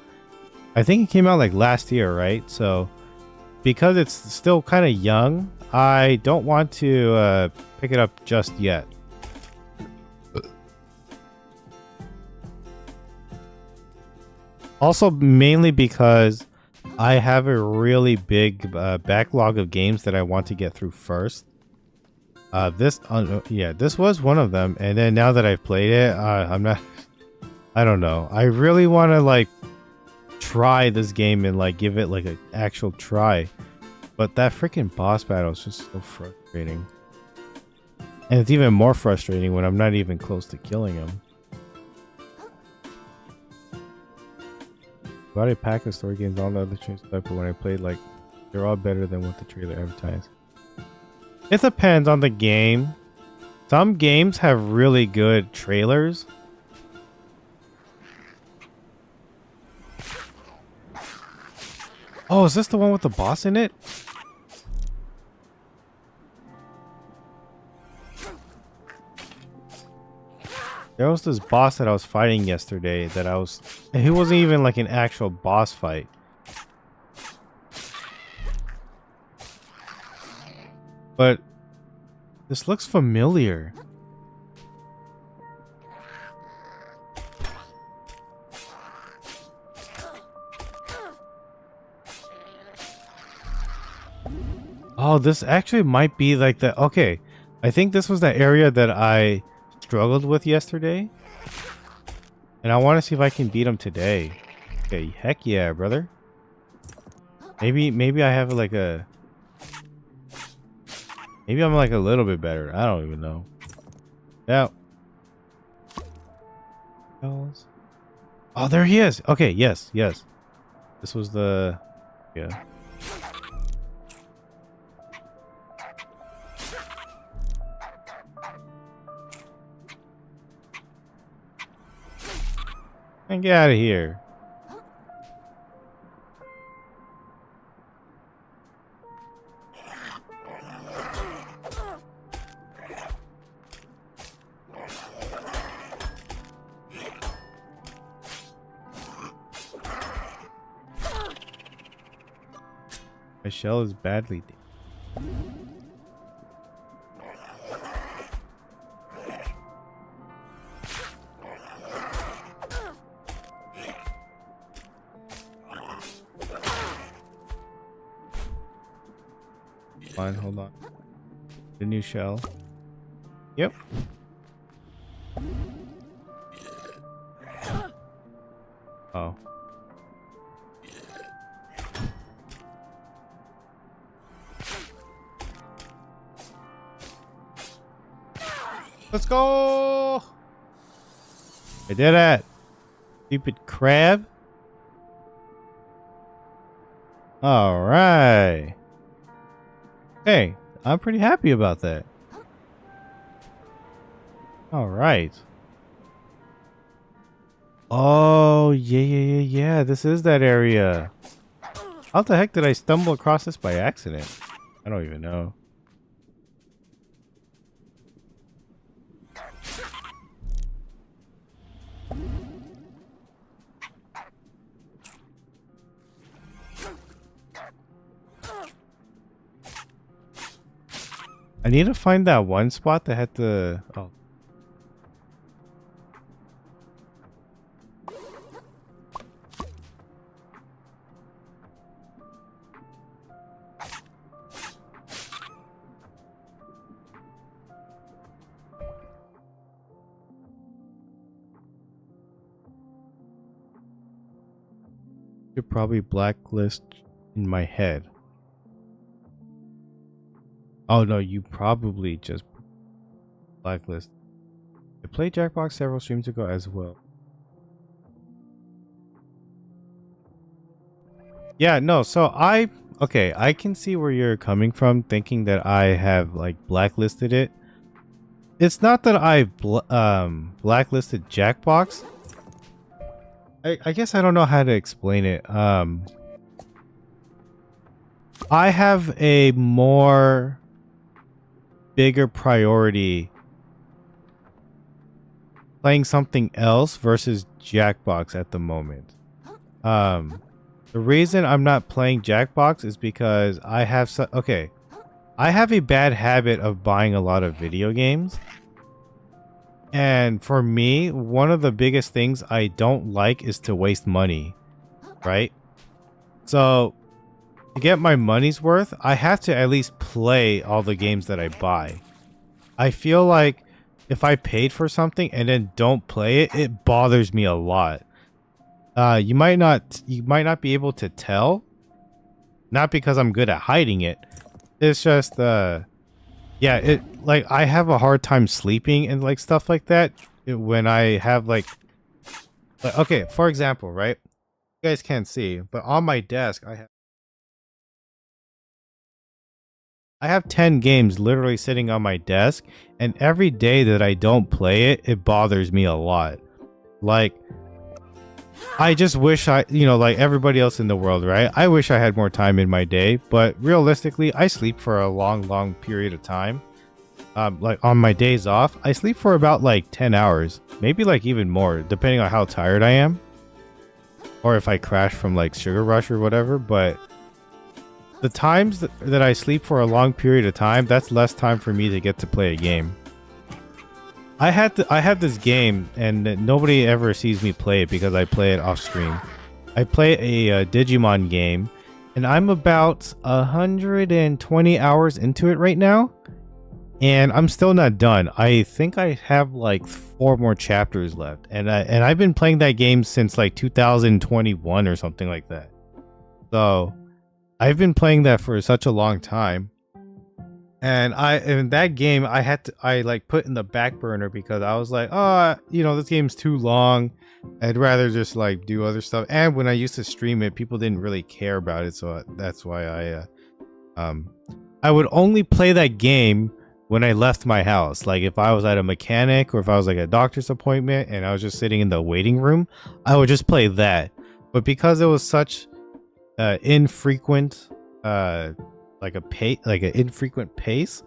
I think it came out like last year, right? So because it's still kind of young, I don't want to pick it up just yet. Also, mainly because I have a really big backlog of games that I want to get through first. This was one of them, and then now that I've played it, I don't know. I really want to like try this game and like give it like an actual try, but that freaking boss battle is just so frustrating, and it's even more frustrating when I'm not even close to killing him. Bought a pack of story games, all the other changes, but when I played, like, they're all better than what the trailer advertised. It depends on the game. Some games have really good trailers. Oh, is this the one with the boss in it? There was this boss that I was fighting yesterday that he wasn't even like an actual boss fight. But this looks familiar. Oh, this actually might be like the... Okay, I think this was the area that I struggled with yesterday. And I want to see if I can beat him today. Okay, heck yeah, brother. Maybe I have like a... Maybe I'm like a little bit better. I don't even know. Yeah. Oh, there he is. Okay, yes. This was the... Yeah. And get out of here. My shell is badly damaged. Fine, hold on. The new shell. Yep. Oh. Let's go! I did it! Stupid crab. Alright. Hey, I'm pretty happy about that. Alright. Oh, yeah. This is that area. How the heck did I stumble across this by accident? I don't even know. I need to find that one spot that had the... Oh. Should probably blacklist in my head. Oh no, you probably just blacklist. I played Jackbox several streams ago as well. Yeah, no, so okay, I can see where you're coming from thinking that I have like blacklisted it. It's not that I blacklisted Jackbox. I guess I don't know how to explain it. I have a more bigger priority playing something else versus Jackbox at the moment. The reason I'm not playing Jackbox is because I have I have a bad habit of buying a lot of video games. And for me, one of the biggest things I don't like is to waste money, right? So to get my money's worth, I have to at least play all the games that I buy. I feel like if I paid for something and then don't play it, it bothers me a lot. You might not be able to tell, not because I'm good at hiding it. It's just yeah, it like I have a hard time sleeping and like stuff like that when I have like okay, for example, right? You guys can't see, but on my desk I have 10 games literally sitting on my desk, and every day that I don't play it, it bothers me a lot. Like I just wish like everybody else in the world, right? I wish I had more time in my day, but realistically, I sleep for a long period of time. Like on my days off, I sleep for about like 10 hours, maybe like even more, depending on how tired I am. Or if I crash from like Sugar Rush or whatever, but the times that I sleep for a long period of time, that's less time for me to get to play a game. I have this game and nobody ever sees me play it because I play it off stream. I play a Digimon game and I'm about 120 hours into it right now. And I'm still not done. I think I have like 4 more chapters left. And I've been playing that game since like 2021 or something like that. So I've been playing that for such a long time. And in that game I like put in the back burner because I was like, oh, this game's too long. I'd rather just like do other stuff. And when I used to stream it, people didn't really care about it, so that's why I would only play that game when I left my house. Like if I was at a mechanic or if I was like a doctor's appointment and I was just sitting in the waiting room, I would just play that. But because it was such infrequent like an infrequent pace,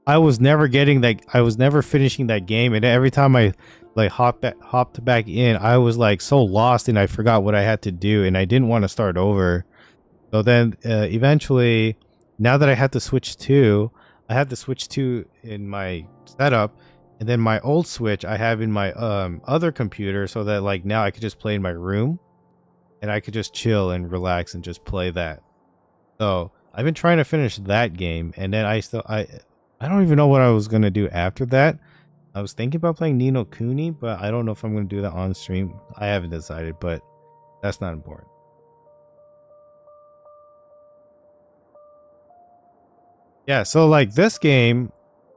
I was never finishing that game, and every time I like hopped back in, I was like so lost and I forgot what I had to do and I didn't want to start over. So then eventually, now that I have to switch to in my setup, and then my old Switch I have in my other computer, so that like now I could just play in my room and I could just chill and relax and just play that. So I've been trying to finish that game, and then I don't even know what I was gonna do after that. I was thinking about playing Ni no Kuni, but I don't know if I'm gonna do that on stream. I haven't decided, but that's not important. Yeah, so like this game,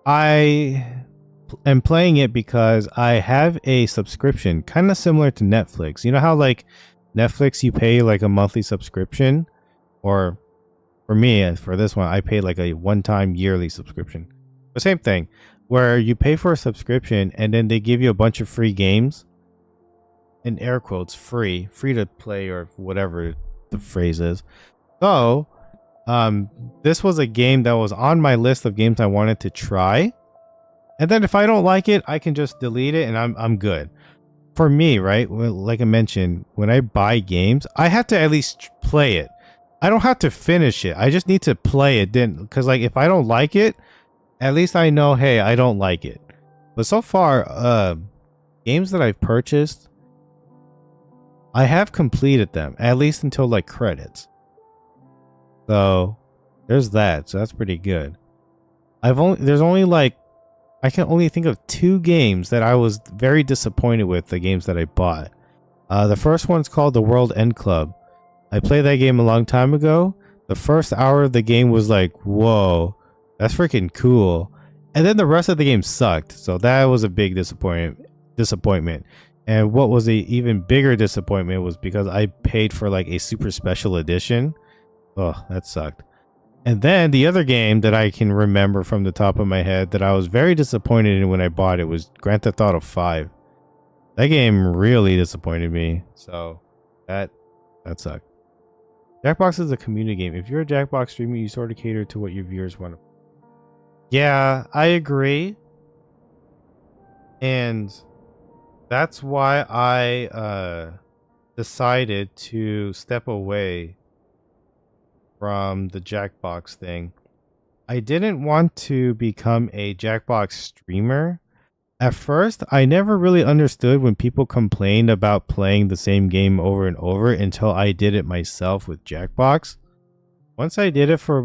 I am playing it because I have a subscription, kind of similar to Netflix. You know how like Netflix you pay like a monthly subscription, or for me, for this one, I pay like a one-time yearly subscription. The same thing, where you pay for a subscription and then they give you a bunch of free games. In air quotes, free to play or whatever the phrase is. So, this was a game that was on my list of games I wanted to try. And then if I don't like it, I can just delete it and I'm good. For me, right? Like I mentioned, when I buy games, I have to at least play it. I don't have to finish it. I just need to play it then, because like if I don't like it, at least I know, hey, I don't like it. But so far, games that I've purchased, I have completed them, at least until like credits. So there's that. So that's pretty good. I can only think of 2 games that I was very disappointed with, the games that I bought. The first one's called The World End Club. I played that game a long time ago. The first hour of the game was like, whoa, that's freaking cool. And then the rest of the game sucked. So that was a big disappointment. And what was a even bigger disappointment was because I paid for like a super special edition. Oh, that sucked. And then the other game that I can remember from the top of my head that I was very disappointed in when I bought it was Grand Theft Auto 5. That game really disappointed me. So that sucked. Jackbox is a community game. If you're a Jackbox streamer, you sort of cater to what your viewers want. Yeah, I agree. And that's why I decided to step away from the Jackbox thing. I didn't want to become a Jackbox streamer. At first, I never really understood when people complained about playing the same game over and over until I did it myself with Jackbox. Once I did it for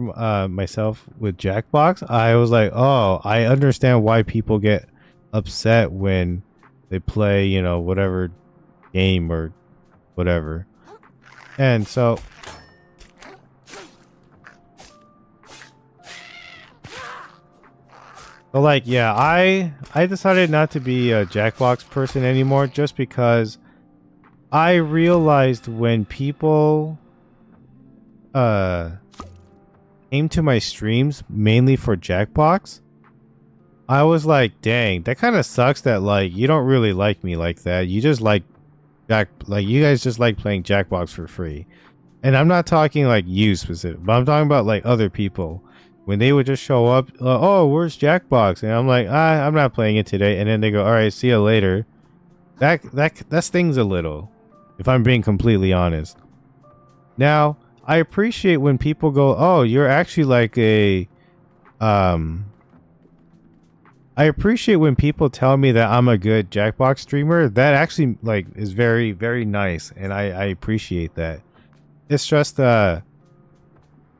myself with Jackbox, I was like, oh, I understand why people get upset when they play, you know, whatever game or whatever. And so like, yeah, I decided not to be a Jackbox person anymore just because I realized when people came to my streams mainly for Jackbox, I was like, dang, that kind of sucks that like you don't really like me like that. You just like you guys just like playing Jackbox for free. And I'm not talking like you specific, but I'm talking about like other people. When they would just show up, oh, where's Jackbox? And I'm like, I'm not playing it today. And then they go, all right, see you later. That stings a little, if I'm being completely honest. Now, I appreciate when people go, oh, you're actually like a, I appreciate when people tell me that I'm a good Jackbox streamer. That actually like is very, very nice, and I appreciate that. It's just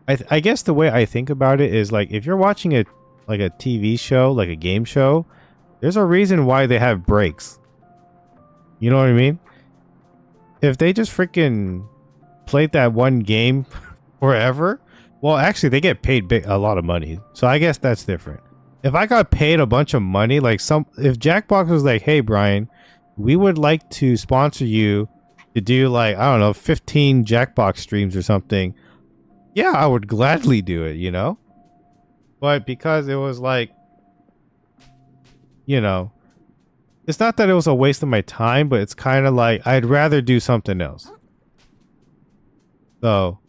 I guess the way I think about it is like if you're watching a TV show, like a game show, there's a reason why they have breaks. You know what I mean? If they just freaking played that one game forever, well, actually they get paid a lot of money. So I guess that's different. If I got paid a bunch of money, like if Jackbox was like, hey Brian, we would like to sponsor you to do like, I don't know, 15 Jackbox streams or something. Yeah, I would gladly do it, you know? But because it was like, you know, it's not that it was a waste of my time, but it's kind of like I'd rather do something else. So,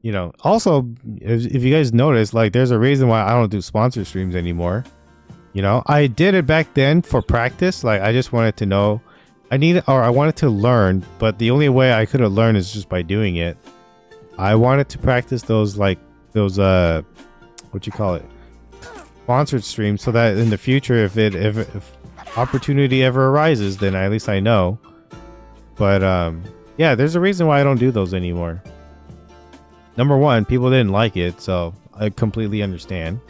you know, also, if you guys notice, like there's a reason why I don't do sponsor streams anymore. You know, I did it back then for practice. Like I just wanted to know, I wanted to learn, but the only way I could have learned is just by doing it. I wanted to practice those what you call it, sponsored streams, so that in the future, if opportunity ever arises, then at least I know. But yeah, there's a reason why I don't do those anymore. Number one, people didn't like it, so I completely understand.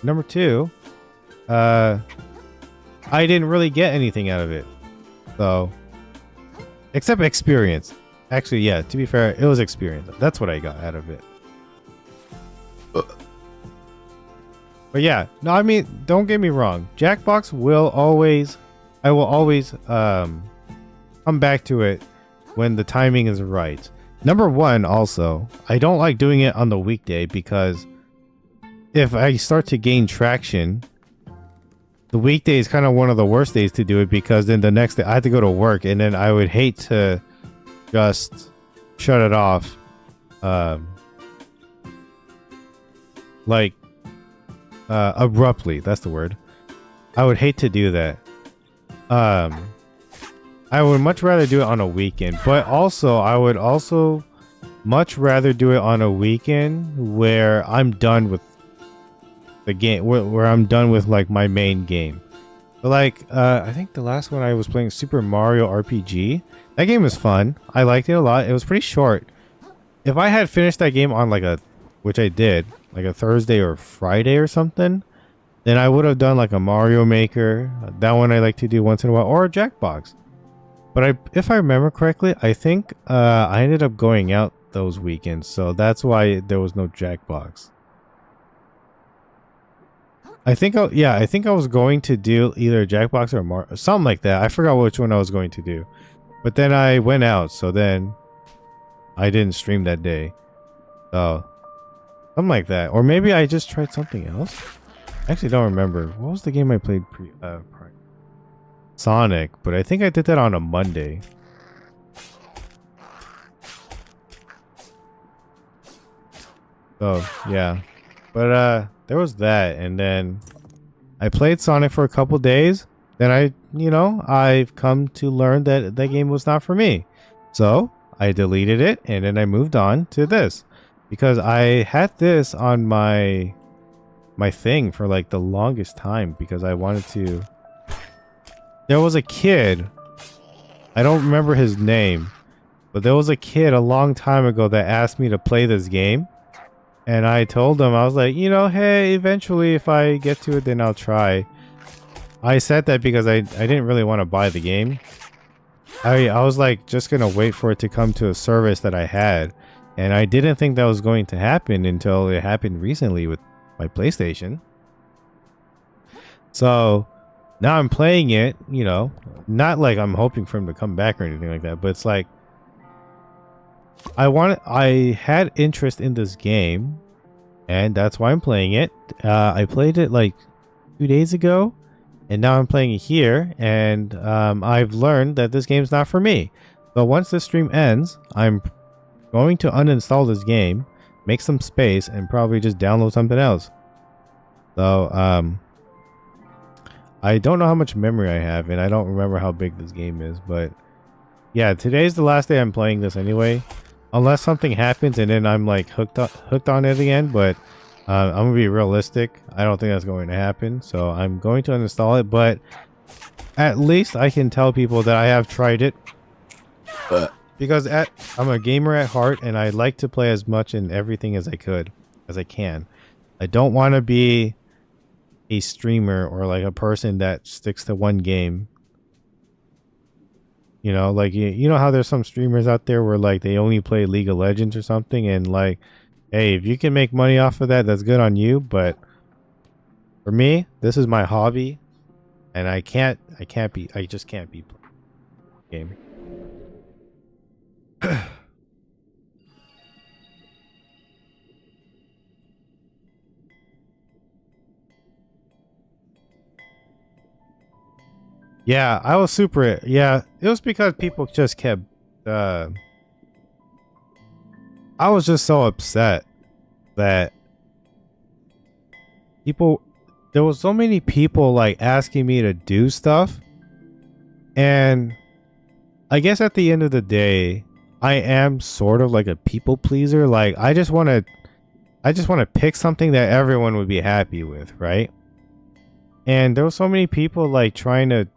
Number two, I didn't really get anything out of it, so except experience. Actually, yeah, to be fair, it was experience. That's what I got out of it. But yeah, no, I mean, don't get me wrong. Jackbox I will always come back to it when the timing is right. Number one, also, I don't like doing it on the weekday because if I start to gain traction, the weekday is kind of one of the worst days to do it because then the next day I have to go to work and then I would hate to just shut it off abruptly. That's the word. I would hate to do that. I would much rather do it on a weekend, but also I would also much rather do it on a weekend where I'm done with the game, where I'm done with like my main game. But like I think the last one I was playing, Super Mario RPG. That game was fun. I liked it a lot. It was pretty short. If I had finished that game on which I did, like a Thursday or Friday or something, then I would have done like a Mario Maker. That one I like to do once in a while, or a Jackbox. But if I remember correctly, I think I ended up going out those weekends, so that's why there was no Jackbox. I think I was going to do either Jackbox or something like that. I forgot which one I was going to do. But then I went out, so then I didn't stream that day. So something like that. Or maybe I just tried something else. I actually don't remember. What was the game I played prior? Sonic, but I think I did that on a Monday. So yeah. But there was that, and then I played Sonic for a couple days. Then I've come to learn that that game was not for me. So I deleted it, and then I moved on to this because I had this on my thing for like the longest time because I wanted to. There was a kid. I don't remember his name, but there was a kid a long time ago that asked me to play this game. And I told him, I was like, hey, eventually if I get to it, then I'll try. I said that because I didn't really want to buy the game. I was like just going to wait for it to come to a service that I had. And I didn't think that was going to happen until it happened recently with my PlayStation. So now I'm playing it, not like I'm hoping for him to come back or anything like that. But it's like, I had interest in this game, and that's why I'm playing it. I played it like 2 days ago, and now I'm playing it here, and I've learned that this game's not for me. So once this stream ends, I'm going to uninstall this game, make some space, and probably just download something else. So I don't know how much memory I have, and I don't remember how big this game is, but yeah, today's the last day I'm playing this anyway. Unless something happens and then I'm like hooked on it again, but I'm gonna be realistic. I don't think that's going to happen, so I'm going to uninstall it. But at least I can tell people that I have tried it, because I'm a gamer at heart, and I like to play as much and everything as I can. I don't want to be a streamer or like a person that sticks to one game. Like you know how there's some streamers out there where like they only play League of Legends or something, and like, hey, if you can make money off of that, that's good on you. But for me, this is my hobby, and I just can't be gaming. Yeah, I was super. Yeah, it was because people just kept. I was just so upset that there was so many people like asking me to do stuff, and I guess at the end of the day, I am sort of like a people pleaser. Like I just want to pick something that everyone would be happy with, right? And there were so many people like trying to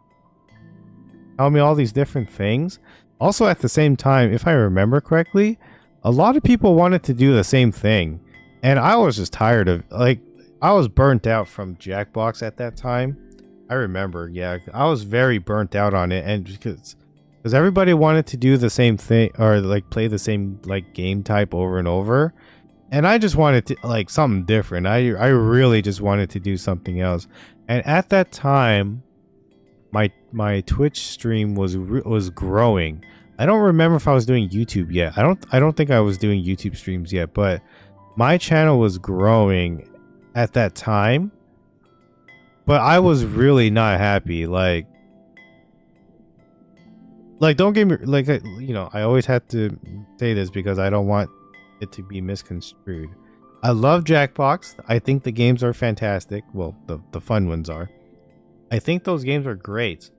tell me all these different things. Also, at the same time, if I remember correctly, a lot of people wanted to do the same thing, and I was just tired of I was burnt out from Jackbox at that time. I remember, yeah, I was very burnt out on it, and because everybody wanted to do the same thing or like play the same like game type over and over, and I just wanted to like something different. I really just wanted to do something else, and at that time, my Twitch stream was growing. I don't remember if I was doing YouTube yet. I don't think I was doing YouTube streams yet, but my channel was growing at that time. But I was really not happy. Like don't get me like I always have to say this because I don't want it to be misconstrued. I love Jackbox. I think the games are fantastic. Well, the fun ones are. I think those games are great.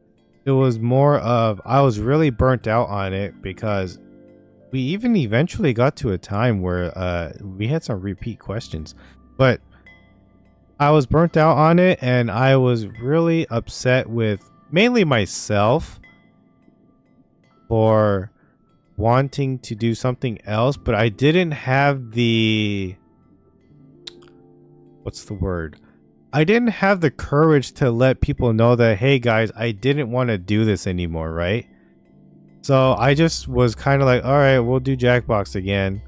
It was more of I was really burnt out on it because we even eventually got to a time where we had some repeat questions, but I was burnt out on it, and I was really upset with mainly myself for wanting to do something else, but I didn't have the what's the word? I didn't have the courage to let people know that, hey guys, I didn't want to do this anymore, right? So I just was kind of like, all right, we'll do Jackbox again.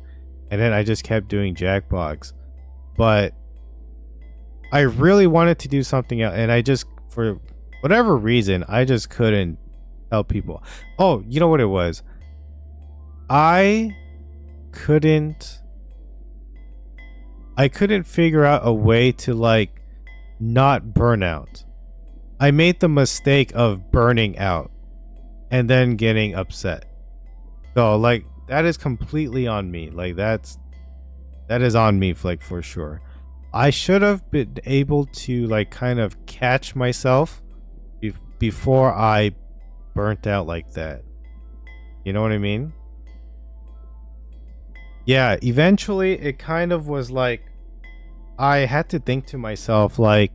And then I just kept doing Jackbox. But I really wanted to do something else, and I just, for whatever reason, I just couldn't tell people. Oh, you know what it was? I couldn't I couldn't figure out a way to like not burn out. I made the mistake of burning out and then getting upset. So like that is completely on me. Like that is on me, like, for sure. I should have been able to like kind of catch myself before I burnt out like that. You know what I mean? Yeah, eventually it kind of was like I had to think to myself like,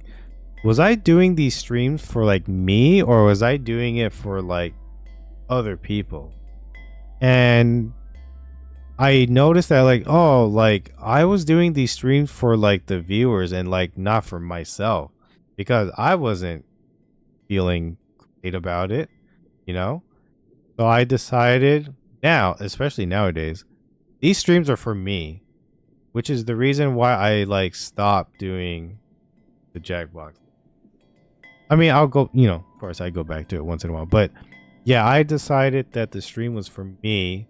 was I doing these streams for like me, or was I doing it for like other people? And I noticed that like, oh, like I was doing these streams for like the viewers and like not for myself, because I wasn't feeling great about it, you know? So I decided now, especially nowadays, these streams are for me, which is the reason why I like stopped doing the Jackbox. I mean, I'll go, of course I go back to it once in a while, but yeah, I decided that the stream was for me.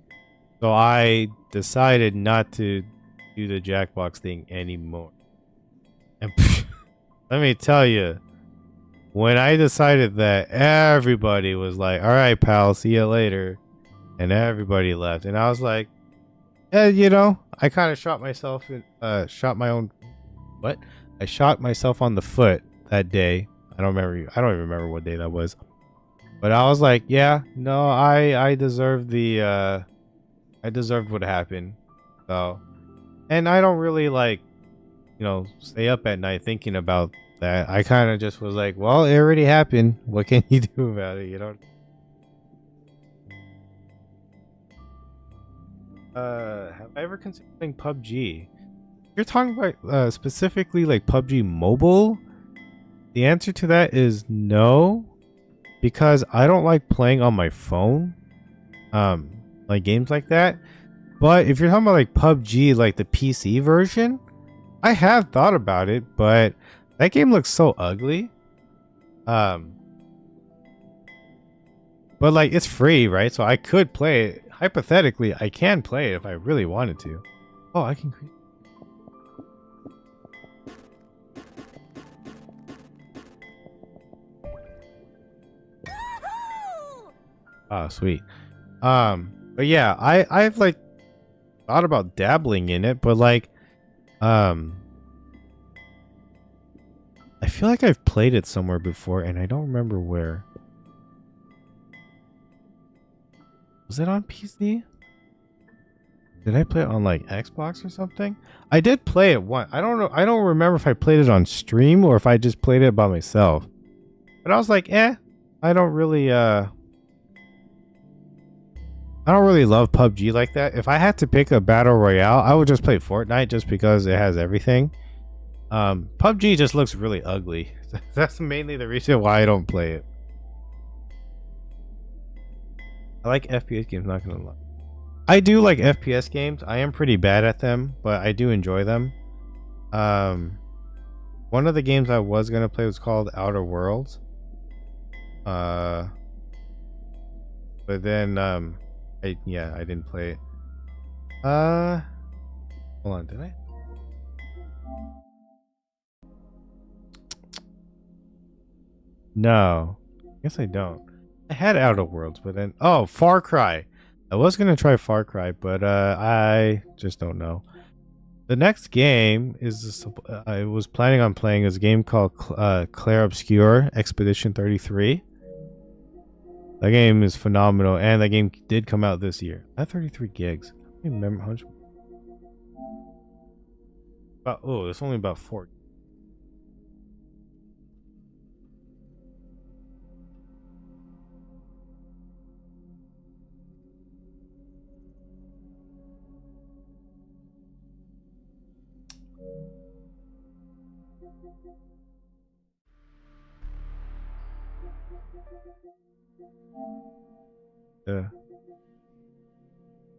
So I decided not to do the Jackbox thing anymore. And let me tell you, when I decided that, everybody was like, all right, pal, see you later. And everybody left. And I was like, I kind of shot my own, what? I shot myself on the foot that day. I don't even remember what day that was. But I was like, yeah, no, I deserve I deserved what happened. So, and I don't really like, stay up at night thinking about that. I kind of just was like, well, it already happened. What can you do about it? Have I ever considered playing PUBG? You're talking about specifically like PUBG Mobile? The answer to that is no, because I don't like playing on my phone. Like games like that. But if you're talking about like PUBG, like the PC version, I have thought about it, but that game looks so ugly. Um, but like it's free, right? So I could play it. Hypothetically, I can play it if I really wanted to. Oh, I can. Oh, sweet. But yeah, I've like thought about dabbling in it, but like, um, I feel like I've played it somewhere before, and I don't remember where. Was it on PC? Did I play it on like Xbox or something? I did play it once. I don't know. I don't remember if I played it on stream or if I just played it by myself. But I was like, I don't really love PUBG like that. If I had to pick a battle royale, I would just play Fortnite just because it has everything. PUBG just looks really ugly. That's mainly the reason why I don't play it. I like FPS games, not gonna lie. I do like FPS games. I am pretty bad at them, but I do enjoy them. One of the games I was gonna play was called Outer Worlds. But then I didn't play it. Hold on, did I? No, I guess I don't. I had Outer Worlds, but then Far Cry. I was gonna try Far Cry, but I just don't know. The next game is I was planning on playing is a game called Clair Obscur Expedition 33. That game is phenomenal, and that game did come out this year. At 33 gigs. I don't remember how much. It's only about 4.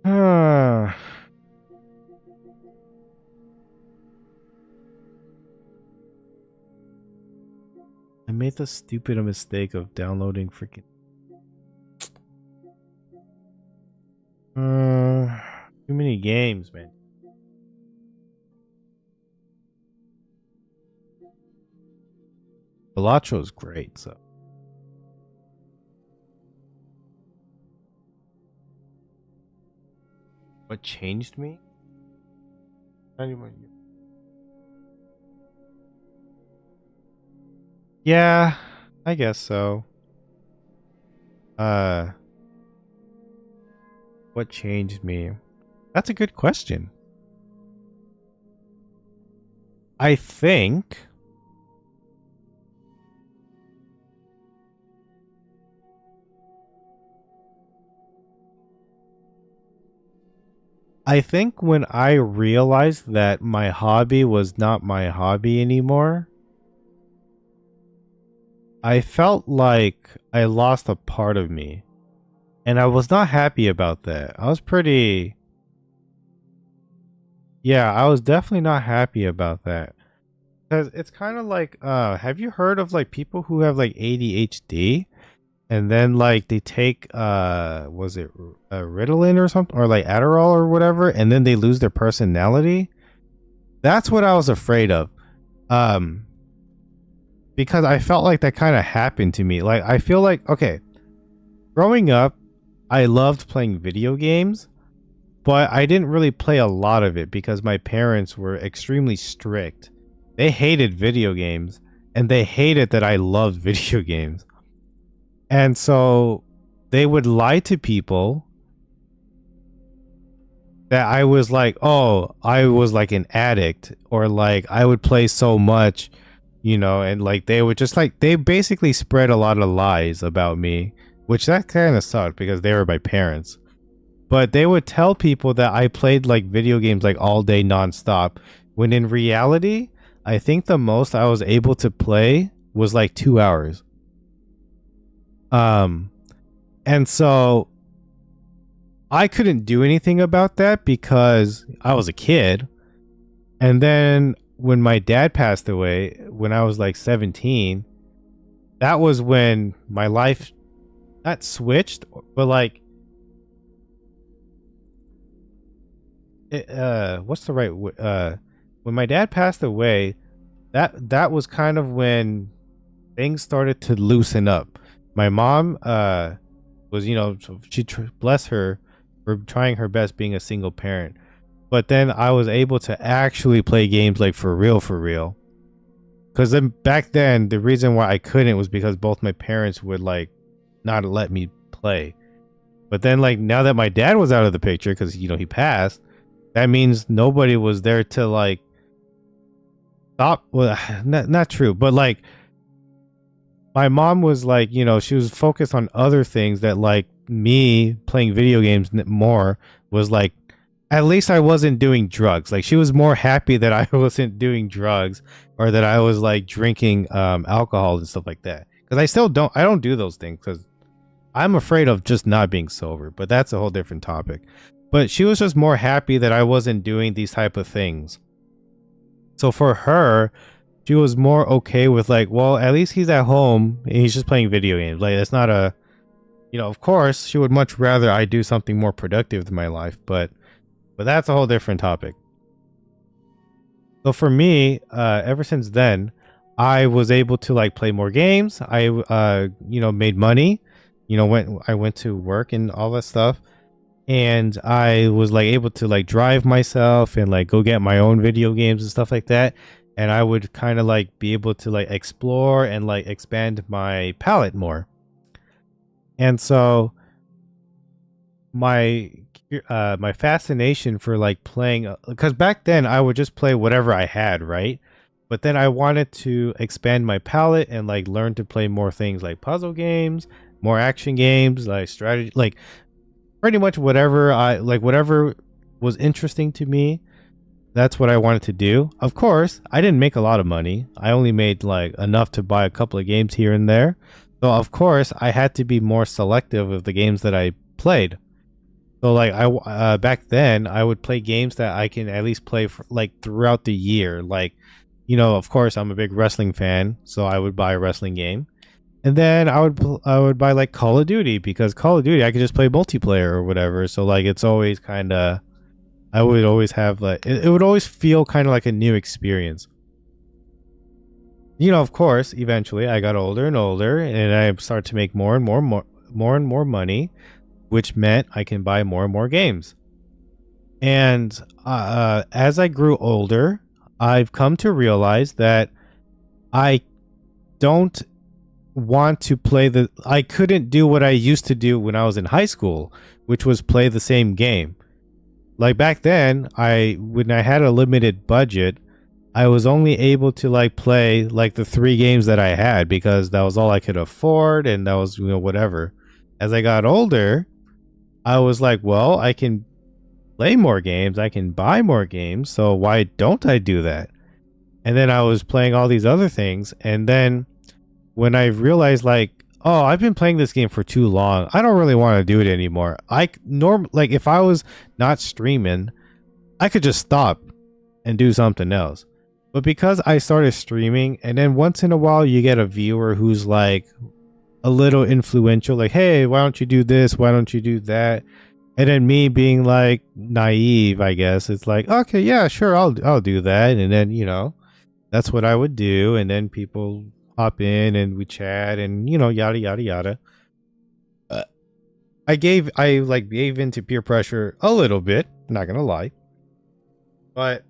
Ah. made the stupid mistake of downloading freaking too many games, man. Pt.2 is great, so. What changed me? Yeah, I guess so. What changed me? That's a good question. I think when I realized that my hobby was not my hobby anymore, I felt like I lost a part of me. And I was not happy about that. I was pretty... Yeah, I was definitely not happy about that. Because it's kind of like, have you heard of like people who have like ADHD? And then like they take, was it Ritalin or something? Or like Adderall or whatever? And then they lose their personality? That's what I was afraid of. Because I felt like that kind of happened to me. Like, I feel like, okay, growing up, I loved playing video games, but I didn't really play a lot of it because my parents were extremely strict. They hated video games, and they hated that I loved video games. And so they would lie to people that I was like, oh, I was like an addict, or like I would play so much, you know, and like they would just like, they basically spread a lot of lies about me, which that kind of sucked because they were my parents. But they would tell people that I played like video games like all day nonstop, when in reality, I think the most I was able to play was like 2 hours. And so I couldn't do anything about that because I was a kid. And then when my dad passed away, when I was like 17, that was when my life not switched, but like what's the right when my dad passed away, that was kind of when things started to loosen up. My mom was, you know, she bless her for trying her best being a single parent, but then I was able to actually play games like for real, because then back then the reason why I couldn't was because both my parents would like not let me play. But then like now that my dad was out of the picture because, you know, he passed, that means nobody was there to like stop. Well, not true, but like my mom was like, you know, she was focused on other things that like me playing video games more was like, at least I wasn't doing drugs. Like she was more happy that I wasn't doing drugs or that I was like drinking alcohol and stuff like that. Because I don't do those things because I'm afraid of just not being sober, but that's a whole different topic. But she was just more happy that I wasn't doing these type of things. So for her, she was more okay with like, well, at least he's at home and he's just playing video games. Like it's not a, you know, of course she would much rather I do something more productive in my life, but that's a whole different topic. So for me, ever since then, I was able to like play more games. I, you know, made money, you know, I went to work and all that stuff. And I was like able to like drive myself and like go get my own video games and stuff like that. And I would kind of like be able to like explore and like expand my palette more. And so my fascination for like playing, because back then I would just play whatever I had, right? But then I wanted to expand my palette and like learn to play more things like puzzle games, more action games, like strategy, like pretty much whatever whatever was interesting to me. That's what I wanted to do. Of course, I didn't make a lot of money. I only made like enough to buy a couple of games here and there. So of course, I had to be more selective of the games that I played. So like back then I would play games that I can at least play for like throughout the year. Like you know, of course, I'm a big wrestling fan, so I would buy a wrestling game. And then I would buy like Call of Duty, because Call of Duty I could just play multiplayer or whatever. So like it's always kind of, I would always have like it would always feel kind of like a new experience. You know, of course, eventually I got older and older, and I started to make more and more money, which meant I can buy more and more games. And as I grew older, I've come to realize that I don't want to play I couldn't do what I used to do when I was in high school, which was play the same game. Like back then, when I had a limited budget, I was only able to like play like the 3 games that I had, because that was all I could afford, and that was, you know, whatever. As I got older, I was like, well, I can play more games, I can buy more games, so why don't I do that? And then I was playing all these other things, and then when I realized like, oh, I've been playing this game for too long, I don't really want to do it anymore. Like if I was not streaming, I could just stop and do something else. But because I started streaming, and then once in a while you get a viewer who's like a little influential, like, hey, why don't you do this? Why don't you do that? And then me being like naive, I guess, it's like, okay, yeah, sure, I'll do that. And then, you know, that's what I would do. And then people hop in and we chat and, you know, yada, yada, yada. I gave into peer pressure a little bit, not gonna lie. But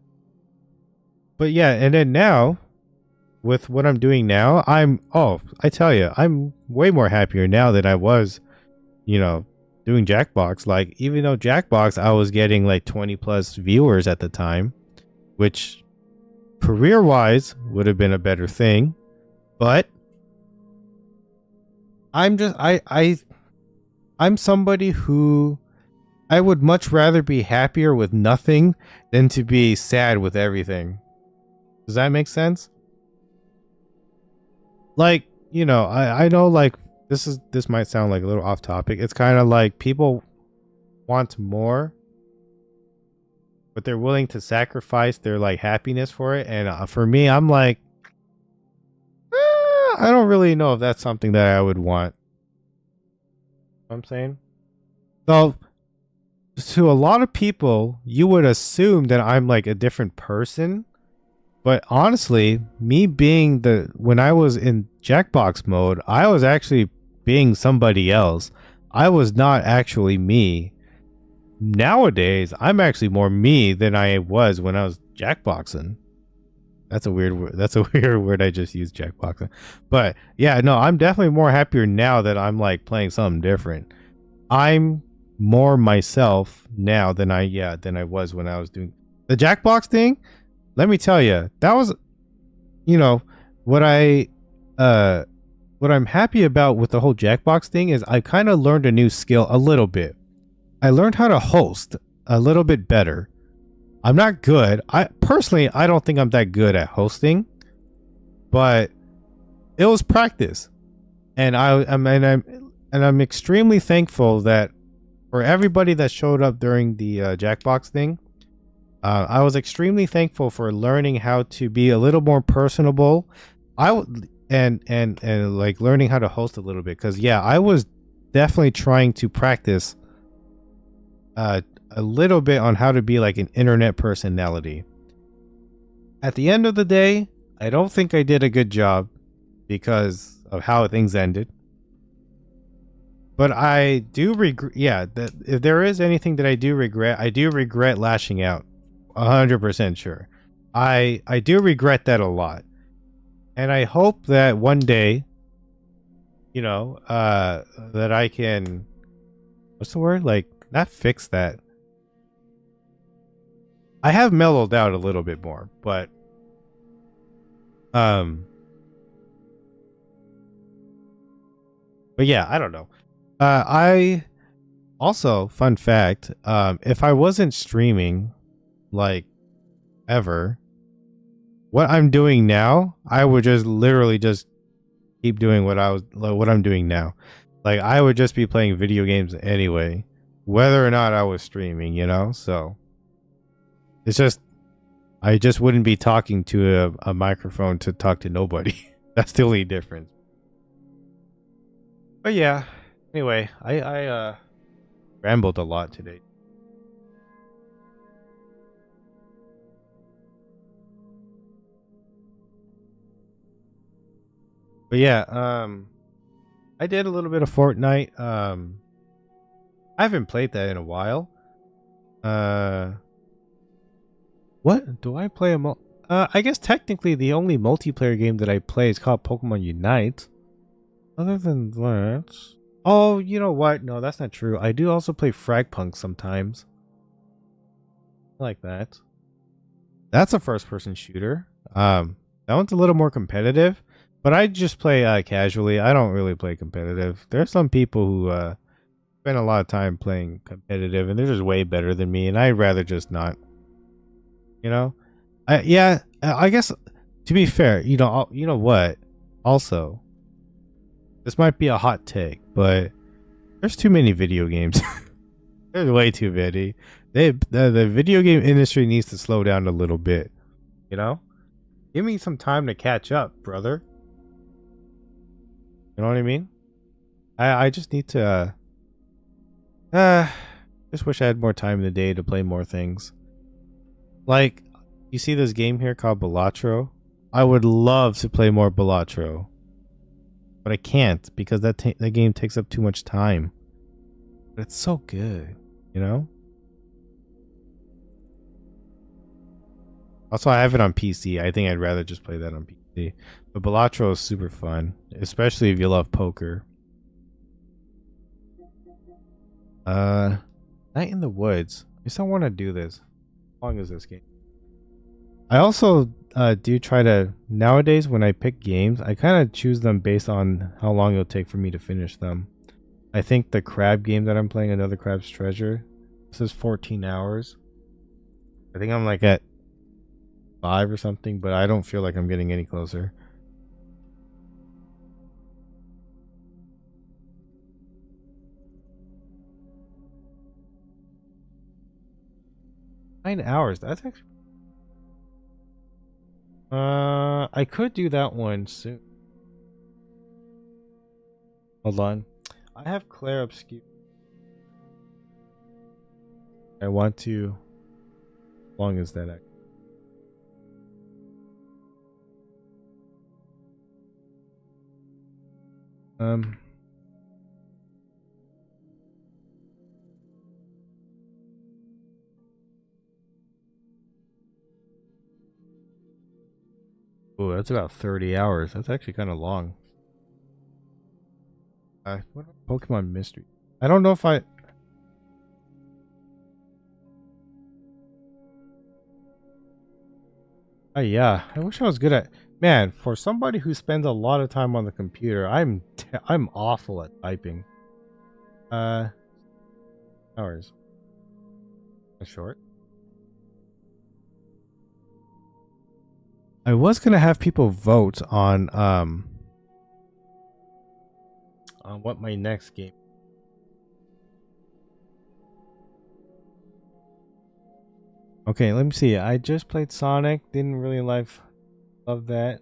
yeah, and then now, with what I'm doing now, I tell you, I'm way more happier now than I was, you know, doing Jackbox. Like, even though Jackbox, I was getting like 20 plus viewers at the time, which career wise would have been a better thing. But I'm just, I'm somebody who, I would much rather be happier with nothing than to be sad with everything. Does that make sense? Like, you know, I know like this might sound like a little off topic. It's kind of like people want more, but they're willing to sacrifice their like happiness for it. And for me, I'm like, I don't really know if that's something that I would want. You know what I'm saying? So to a lot of people, you would assume that I'm like a different person. But honestly, me being when I was in Jackbox mode, I was actually being somebody else. I was not actually me. Nowadays, I'm actually more me than I was when I was Jackboxing. That's a weird word. That's a weird word I just used, Jackboxing. But yeah, no, I'm definitely more happier now that I'm like playing something different. I'm more myself now than I was when I was doing the Jackbox thing. Let me tell you, that was, you know, what I'm happy about with the whole Jackbox thing is I kind of learned a new skill a little bit. I learned how to host a little bit better. I'm not good. I don't think I'm that good at hosting, but it was practice. And I'm extremely thankful that for everybody that showed up during the Jackbox thing. I was extremely thankful for learning how to be a little more personable. And like learning how to host a little bit, because yeah, I was definitely trying to practice a little bit on how to be like an internet personality. At the end of the day, I don't think I did a good job because of how things ended. But I do regret, yeah, that if there is anything that I do regret lashing out. 100% sure. I do regret that a lot. And I hope that one day, you know, that I can, what's the word? Like, not fix that. I have mellowed out a little bit more, but yeah, I don't know. I also, fun fact, if I wasn't streaming like ever, what I'm doing now, I would just literally just keep doing what I'm doing now. Like, I would just be playing video games anyway, whether or not I was streaming, you know? So it's just, I just wouldn't be talking to a microphone to talk to nobody. That's the only difference. But yeah. Anyway, I rambled a lot today. But yeah, I did a little bit of Fortnite. I haven't played that in a while. What do I play I guess technically the only multiplayer game that I play is called Pokemon Unite. Other than that, oh, you know what? No, that's not true. I do also play Fragpunk sometimes. I like that. That's a first-person shooter. That one's a little more competitive, but I just play casually. I don't really play competitive. There are some people who spend a lot of time playing competitive, and they're just way better than me, and I'd rather just not. You know, I guess to be fair, you know what? Also, this might be a hot take, but there's too many video games. There's way too many. The video game industry needs to slow down a little bit. You know, give me some time to catch up, brother. You know what I mean? I just need to. Just wish I had more time in the day to play more things. Like, you see this game here called Balatro? I would love to play more Balatro, but I can't because that game takes up too much time. But it's so good, you know? Also, I have it on PC. I think I'd rather just play that on PC. But Balatro is super fun, especially if you love poker. Night in the Woods. I just don't want to do this. How long is this game? I also do try to, nowadays when I pick games, I kind of choose them based on how long it'll take for me to finish them. I think the crab game that I'm playing, Another Crab's Treasure, this is 14 hours. I think I'm like at 5 or something, but I don't feel like I'm getting any closer. $9. That's actually. I could do that one soon. Hold on. I have Claire Obscure. I want to. How long is that actually? Oh, that's about 30 hours. That's actually kind of long. What about Pokemon Mystery? I don't know if I. Oh yeah, I wish I was good at. Man, for somebody who spends a lot of time on the computer, I'm awful at typing. Hours. Short. I was gonna have people vote on what my next game. Okay, let me see. I just played Sonic. Didn't really love that.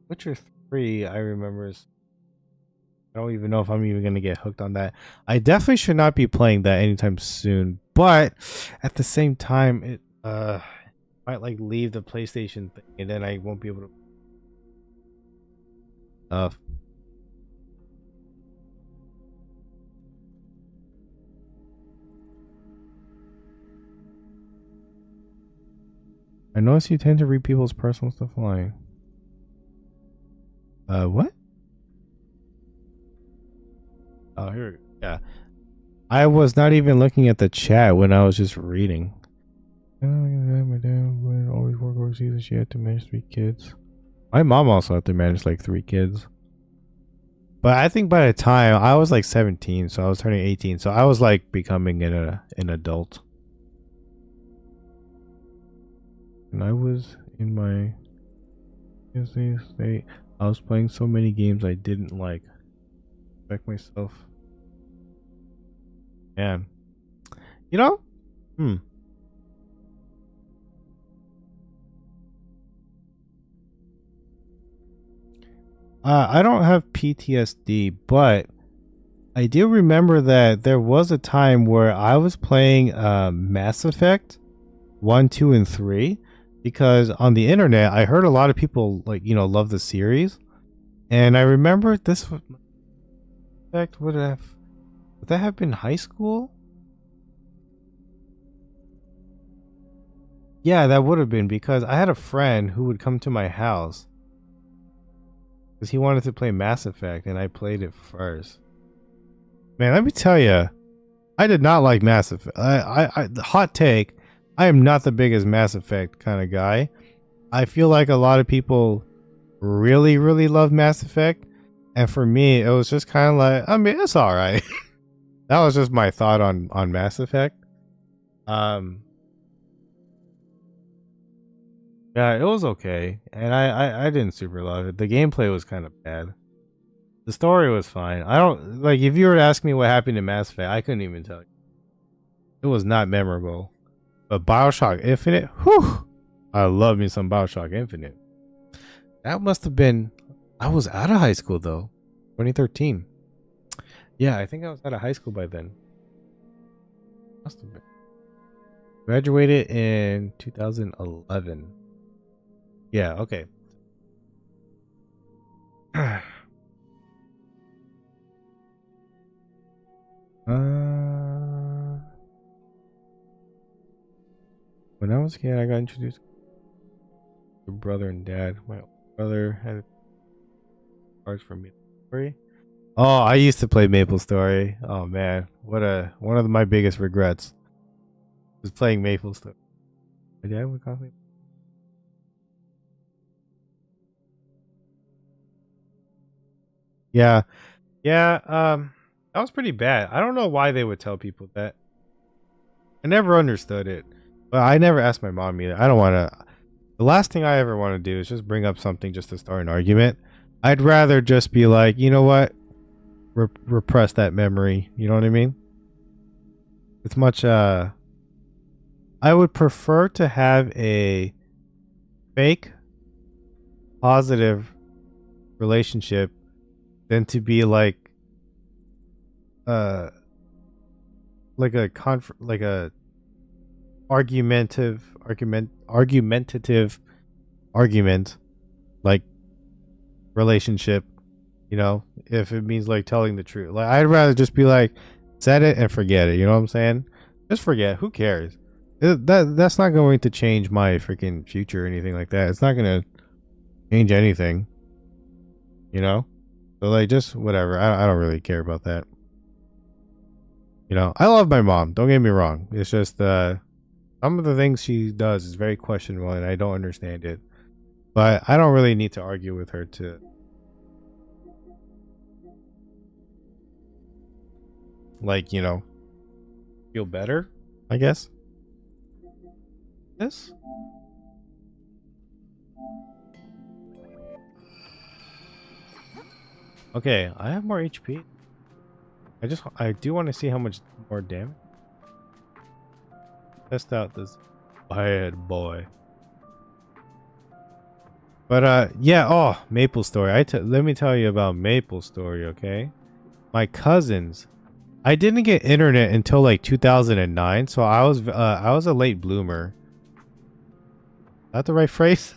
Witcher 3, I remember is. I don't even know if I'm even gonna get hooked on that. I definitely should not be playing that anytime soon. But at the same time, it might like leave the PlayStation thing, and then I won't be able to. I notice you tend to read people's personal stuff online. What? Oh, here. Yeah. I was not even looking at the chat when I was just reading. My dad would always work overseas and she had to manage 3 kids. My mom also had to manage like 3 kids. But I think by the time I was like 17, so I was turning 18, so I was like becoming an adult. And I was in my state. I was playing so many games I didn't like. Check myself. Man. You know? Hmm. I don't have PTSD, but I do remember that there was a time where I was playing Mass Effect 1, 2, and 3 because on the internet I heard a lot of people like, love the series. And I remember this was Effect would that have been high school? Yeah, that would have been because I had a friend who would come to my house because he wanted to play Mass Effect and I played it first. Man, let me tell you, I did not like Mass Effect. Hot take, I am not the biggest Mass Effect kind of guy. I feel like a lot of people really, really love Mass Effect, and for me, it was just kind of like, I mean, it's all right. That was just my thought on Mass Effect. Um, yeah, it was okay, and I didn't super love it. The gameplay was kind of bad. The story was fine. I don't like if you were to ask me what happened in Mass Effect, I couldn't even tell you. It was not memorable. But BioShock Infinite, whew, I love me some BioShock Infinite. That must have been, I was out of high school though, 2013. Yeah, I think I was out of high school by then. Must have been. Graduated in 2011. Yeah, okay. When I was a kid, I got introduced to brother and dad. My brother had cards for Maple Story. Oh, I used to play Maple Story. Oh man, one of my biggest regrets was playing Maple Story. My dad would constantly. Yeah, yeah. That was pretty bad. I don't know why they would tell people that. I never understood it, but I never asked my mom either. I don't want to. The last thing I ever want to do is just bring up something just to start an argument. I'd rather just be like, you know what? Repress that memory. You know what I mean? It's much I would prefer to have a fake positive relationship than to be uh like a argumentative argument like relationship, if it means like telling the truth. Like I'd rather just be like, set it and forget it, you know what I'm saying? Just forget. Who cares? That's not going to change my freaking future or anything like that. It's not gonna change anything, so like just whatever. I don't really care about that. I love my mom, don't get me wrong. It's just some of the things she does is very questionable and I don't understand it. But I don't really need to argue with her to like, feel better, I guess. Yes. Okay, I have more HP. I do want to see how much more damage. Test out this bad boy. But yeah, oh, Maple Story. Let me tell you about Maple Story, okay? My cousins, I didn't get internet until like 2009, so I was a late bloomer. Is that the right phrase?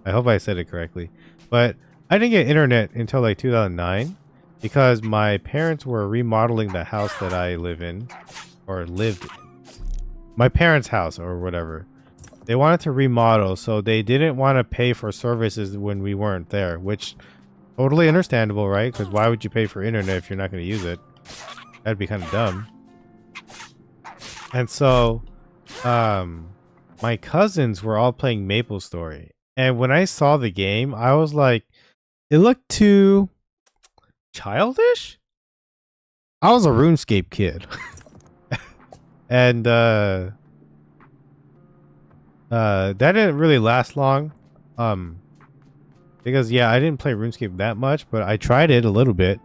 I hope I said it correctly. But I didn't get internet until like 2009 because my parents were remodeling the house that I live in or lived in. My parents' house or whatever. They wanted to remodel, so they didn't want to pay for services when we weren't there, which totally understandable, right? Because why would you pay for internet if you're not going to use it? That'd be kind of dumb. And so, my cousins were all playing Maple Story. And when I saw the game, I was like, it looked too childish. I was a RuneScape kid. And that didn't really last long. Because yeah, I didn't play RuneScape that much, but I tried it a little bit.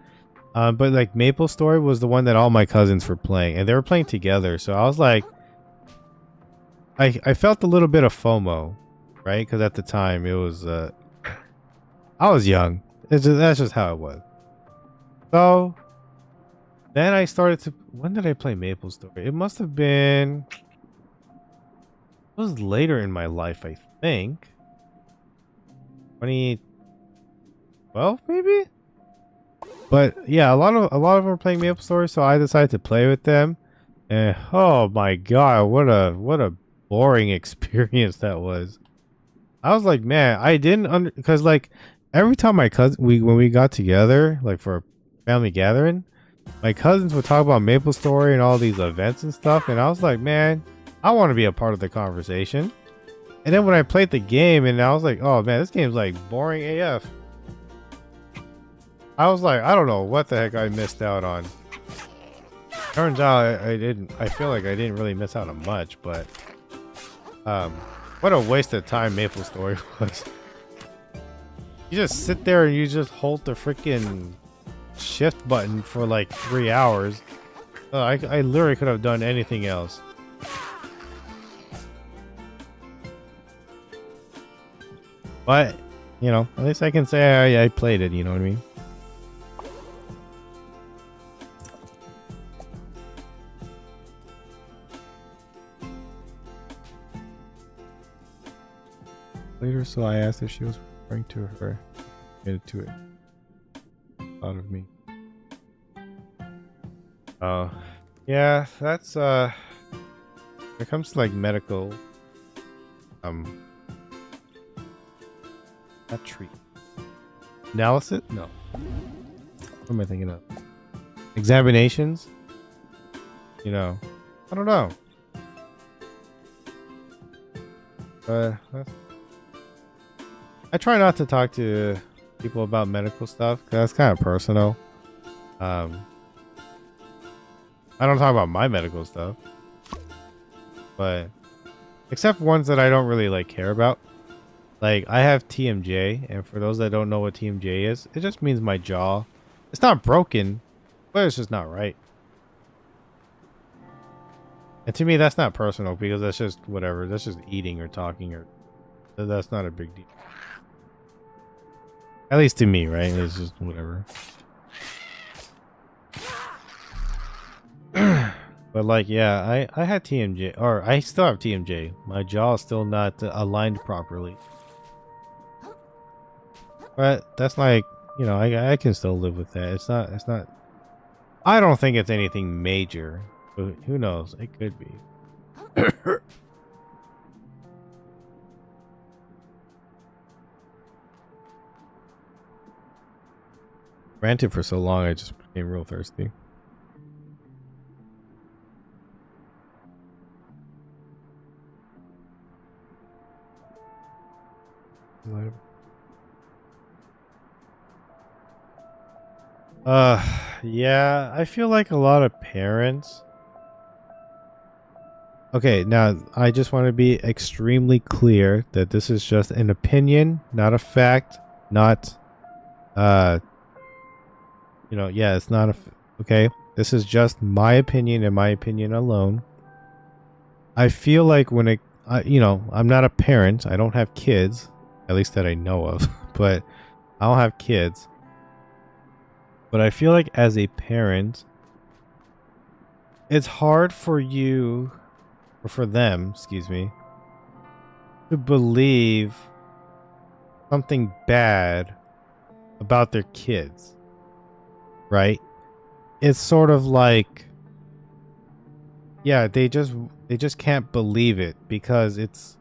But like Maple Story was the one that all my cousins were playing, and they were playing together. So I was like, I felt a little bit of FOMO, right? Because at the time it was I was young. That's just how it was. So then I started to. When did I play Maple Story? It must have been. It was later in my life, I think. 2012, maybe. But yeah, a lot of them were playing Maple Story, so I decided to play with them. And oh my god, what a boring experience that was. I was like, man, I didn't because like every time my cousin when we got together, like for a family gathering, my cousins would talk about Maple Story and all these events and stuff, and I was like, man, I want to be a part of the conversation. And then when I played the game, and I was like, oh man, this game's like boring AF. I was like, I don't know what the heck I missed out on. Turns out I didn't. I feel like I didn't really miss out on much, but what a waste of time Maple Story was. You just sit there and you just hold the freaking shift button for like 3 hours. I literally could have done anything else. But, you know, at least I can say I played it, you know what I mean? Later, so I asked if she was referring to her. Admitted to it. Thought of me. Oh, yeah, that's when it comes to like medical, not treat analysis. No, what am I thinking of? Examinations. You know, I don't know. I try not to talk to people about medical stuff because that's kind of personal. I don't talk about my medical stuff, but except ones that I don't really like care about. Like I have TMJ, and for those that don't know what TMJ is, it just means my jaw. It's not broken, but it's just not right. And to me, that's not personal because that's just whatever. That's just eating or talking, or that's not a big deal. At least to me, right? It's just whatever. But like, yeah, I had TMJ, or I still have TMJ. My jaw is still not aligned properly. But that's like, you know, I can still live with that. It's not. I don't think it's anything major, but who knows? It could be. Ranted for so long, I just became real thirsty. Yeah, I feel like a lot of parents. Okay, now I just want to be extremely clear that this is just an opinion, not a fact, not you know, yeah, it's not okay. This is just my opinion and my opinion alone. I feel like when you know, I'm not a parent. I don't have kids, at least that I know of, but I don't have kids. But I feel like as a parent, it's hard for you, or for them, excuse me, to believe something bad about their kids. Right? It's sort of like, yeah, they just can't believe it because it's,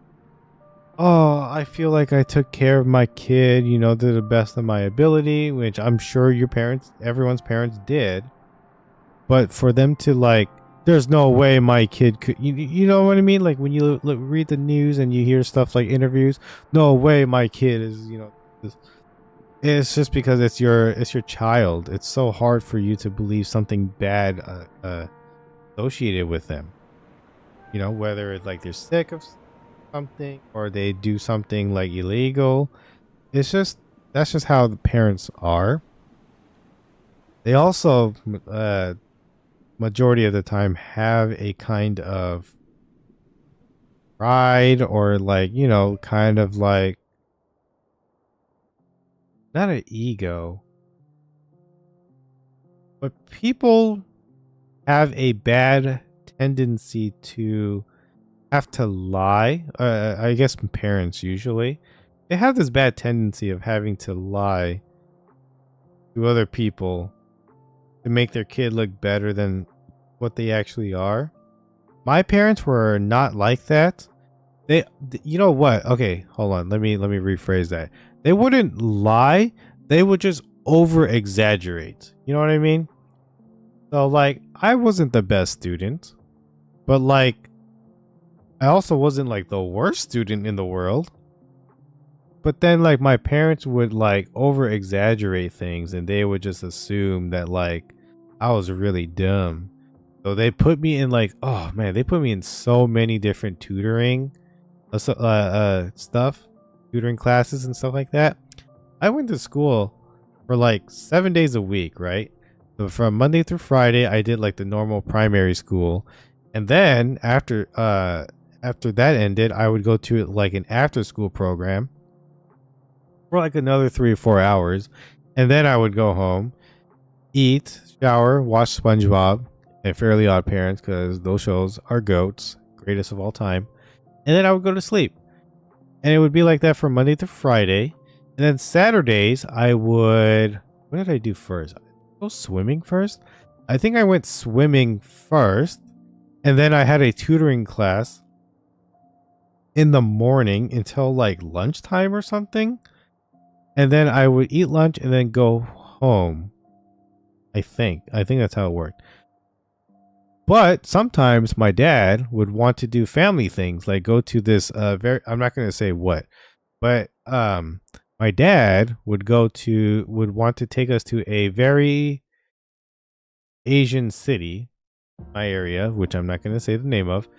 oh, I feel like I took care of my kid, you know, to the best of my ability, which I'm sure your parents, everyone's parents did. But for them to like, there's no way my kid could, you know what I mean? Like when you read the news and you hear stuff like interviews, no way my kid is, you know, this. It's just because it's your child. It's so hard for you to believe something bad associated with them. You know, whether it's like they're sick of something or they do something like illegal. It's just, that's just how the parents are. They also, majority of the time, have a kind of pride or like, you know, kind of like not an ego, but people have a bad tendency to have to lie. I guess parents usually they have this bad tendency of having to lie to other people to make their kid look better than what they actually are. My parents were not like that. They, you know what? Okay, hold on. Let me rephrase that. They wouldn't lie. They would just over exaggerate. You know what I mean? So like, I wasn't the best student, but like, I also wasn't like the worst student in the world. But then like my parents would like over exaggerate things and they would just assume that like I was really dumb. So they put me in like, oh man, they put me in so many different tutoring stuff, tutoring classes and stuff like that. I went to school for like 7 days a week, right? So from Monday through Friday, I did like the normal primary school. And then after that ended, I would go to like an after school program for like another 3 or 4 hours. And then I would go home, eat, shower, watch SpongeBob and Fairly Odd Parents because those shows are goats, greatest of all time. And then I would go to sleep. And it would be like that from Monday to Friday. And then Saturdays, I would. What did I do first? Go swimming first? I think I went swimming first. And then I had a tutoring class in the morning until like lunchtime or something. And then I would eat lunch and then go home. I think. I think that's how it worked. But sometimes my dad would want to do family things, like go to this very I'm not going to say what, but my dad would want to take us to a very Asian city, my area, which I'm not going to say the name of,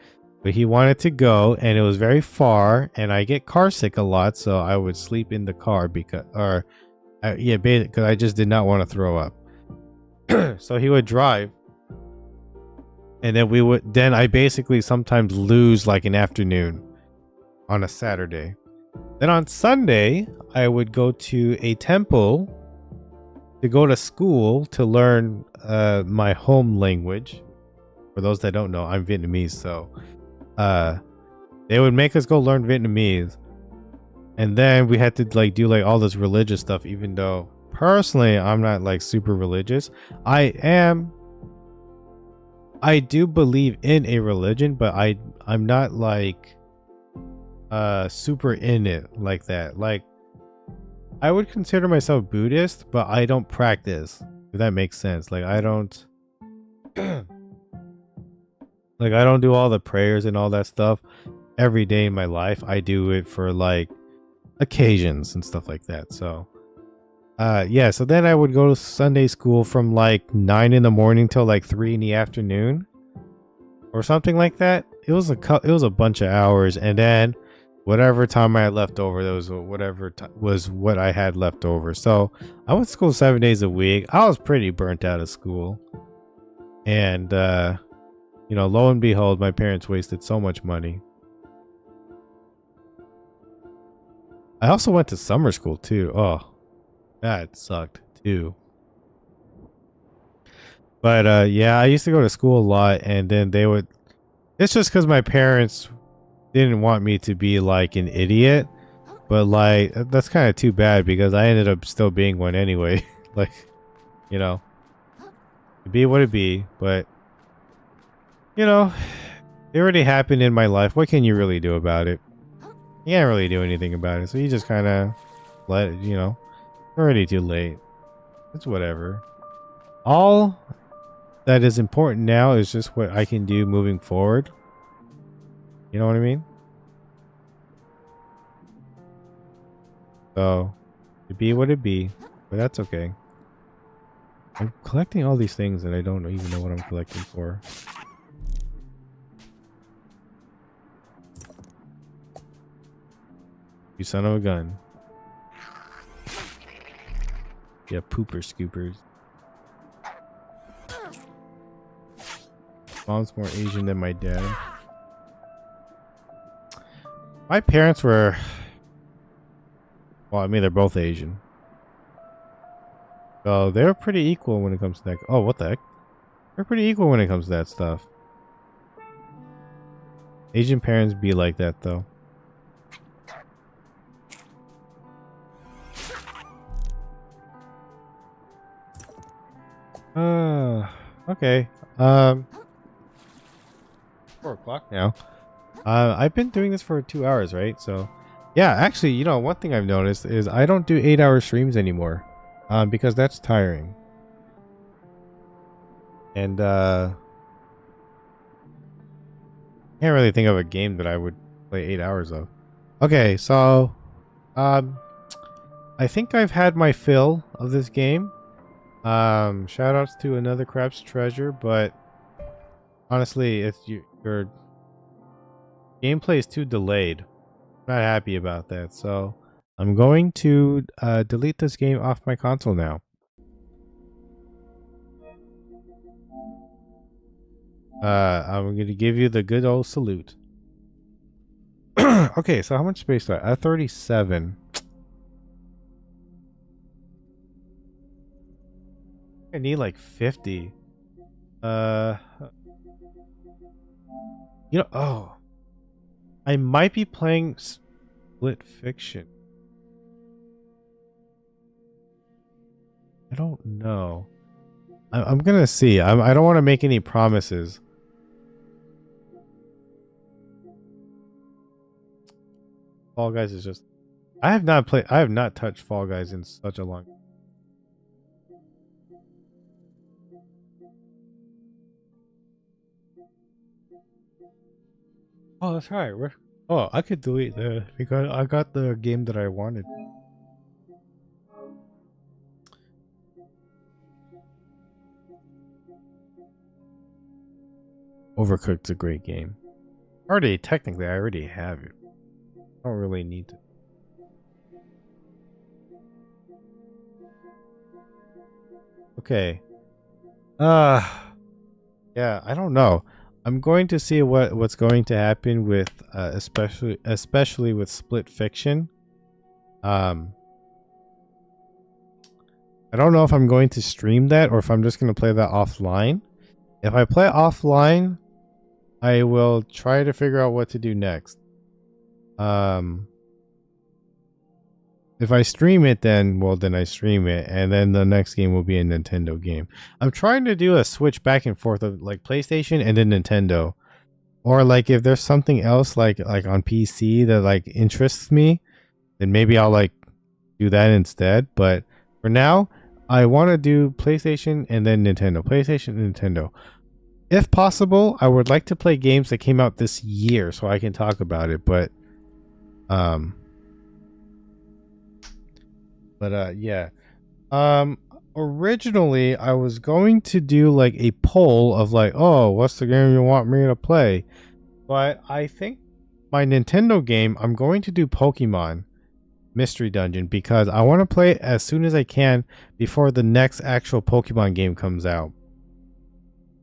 but he wanted to go and it was very far and I get car sick a lot, so I would sleep in the car because yeah, because I just did not want to throw up. So he would drive and then I basically sometimes lose like an afternoon on a Saturday. Then on Sunday, I would go to a temple to go to school to learn my home language. For those that don't know, I'm Vietnamese, so they would make us go learn Vietnamese. And then we had to like do like all this religious stuff, even though personally I'm not like super religious. I do believe in a religion, but I'm not like super in it like that. Like I would consider myself Buddhist, but I don't practice. If that makes sense. Like I don't like I don't do all the prayers and all that stuff every day in my life. I do it for like occasions and stuff like that. So yeah, so then I would go to Sunday school from like 9 in the morning till like 3 in the afternoon or something like that. It was a bunch of hours, and then whatever time I had left over, that was was what I had left over. So I went to school 7 days a week. I was pretty burnt out of school, and you know, lo and behold, my parents wasted so much money. I also went to summer school too. Oh, that sucked too. But yeah, I used to go to school a lot, and then they would. It's just because my parents didn't want me to be like an idiot, but like that's kind of too bad because I ended up still being one anyway. Like, you know, it be what it be. But you know, it already happened in my life. What can you really do about it? You can't really do anything about it. So you just kind of let it. You know, already too late. It's whatever. All that is important now is just what I can do moving forward. You know what I mean? So, it be what it be, but that's okay. I'm collecting all these things that I don't even know what I'm collecting for. You son of a gun. Yeah, pooper scoopers. Mom's more Asian than my dad. My parents were, well, I mean, they're both Asian. So they're pretty equal when it comes to that. Oh, what the heck? They're pretty equal when it comes to that stuff. Asian parents be like that, though. Okay. 4 o'clock now. I've been doing this for 2 hours, right? So, yeah, actually, you know, one thing I've noticed is I don't do 8-hour streams anymore. Because that's tiring. And, can't really think of a game that I would play 8 hours of. Okay, so, I think I've had my fill of this game. Shout outs to Another Crab's Treasure, but honestly, it's your gameplay is too delayed. I'm not happy about that, so I'm going to delete this game off my console now. I'm going to give you the good old salute. Okay, so how much space do I have? 37. I need like 50. You know, oh. I might be playing Split Fiction. I don't know. I'm gonna see. I don't want to make any promises. Fall Guys is just. I have not touched Fall Guys in such a long. Oh, that's right. Oh, I could delete that because I got the game that I wanted. Overcooked's a great game. Technically, I already have it. I don't really need to. Okay. Yeah, I don't know. I'm going to see what's going to happen with especially with Split Fiction. I don't know if I'm going to stream that or if I'm just going to play that offline. If I play offline, I will try to figure out what to do next. If I stream it, then I stream it, and then the next game will be a Nintendo game. I'm trying to do a switch back and forth of like PlayStation and then Nintendo, or like if there's something else like on PC that like interests me, then maybe I'll like do that instead. But for now, I want to do PlayStation and then Nintendo. PlayStation and Nintendo. If possible, I would like to play games that came out this year so I can talk about it. But yeah. Originally I was going to do like a poll of like, oh, what's the game you want me to play? But I think my Nintendo game, I'm going to do Pokemon Mystery Dungeon because I want to play it as soon as I can before the next actual Pokemon game comes out.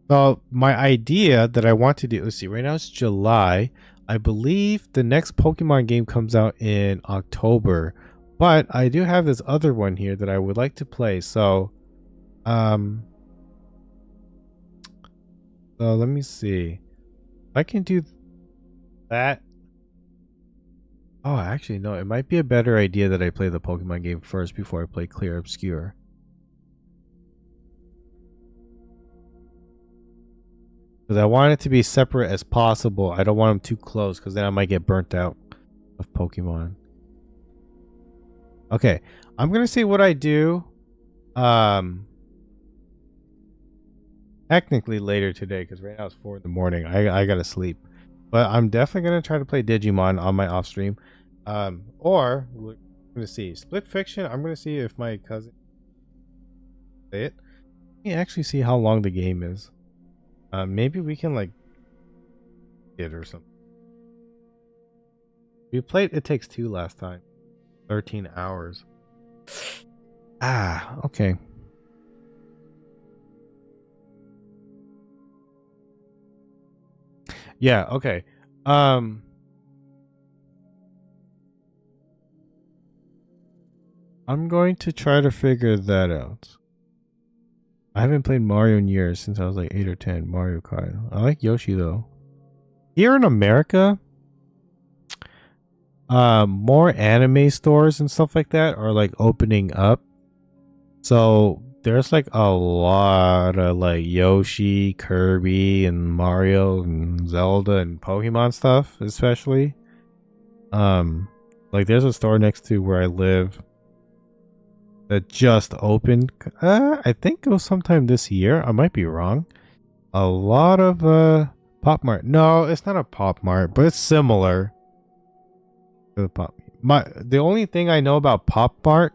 So my idea that I want to do, let's see, right now it's July. I believe the next Pokemon game comes out in October. But I do have this other one here that I would like to play. So let me see. I can do that. Oh, actually, no. It might be a better idea that I play the Pokemon game first before I play Clear Obscure. Because I want it to be separate as possible. I don't want them too close because then I might get burnt out of Pokemon. Okay, I'm gonna see what I do. Technically later today because right now it's 4 in the morning. I gotta sleep, but I'm definitely gonna try to play Digimon on my off stream. Or we're gonna see Split Fiction. I'm gonna see if my cousin play it. Let me actually see how long the game is. Maybe we can like it or something. We played It Takes Two last time. 13 hours. Ah, okay. Yeah, okay. Um I'm going to try to figure that out. I haven't played Mario in years, since I was like 8 or 10. Mario Kart. I like Yoshi though. Here in America, more anime stores and stuff like that are like opening up. So there's like a lot of like Yoshi, Kirby, and Mario and Zelda and Pokemon stuff, especially. Like there's a store next to where I live that just opened. I think it was sometime this year. I might be wrong. A lot of Pop Mart. No, it's not a Pop Mart, but it's similar to the Pop. The only thing I know about Pop Mart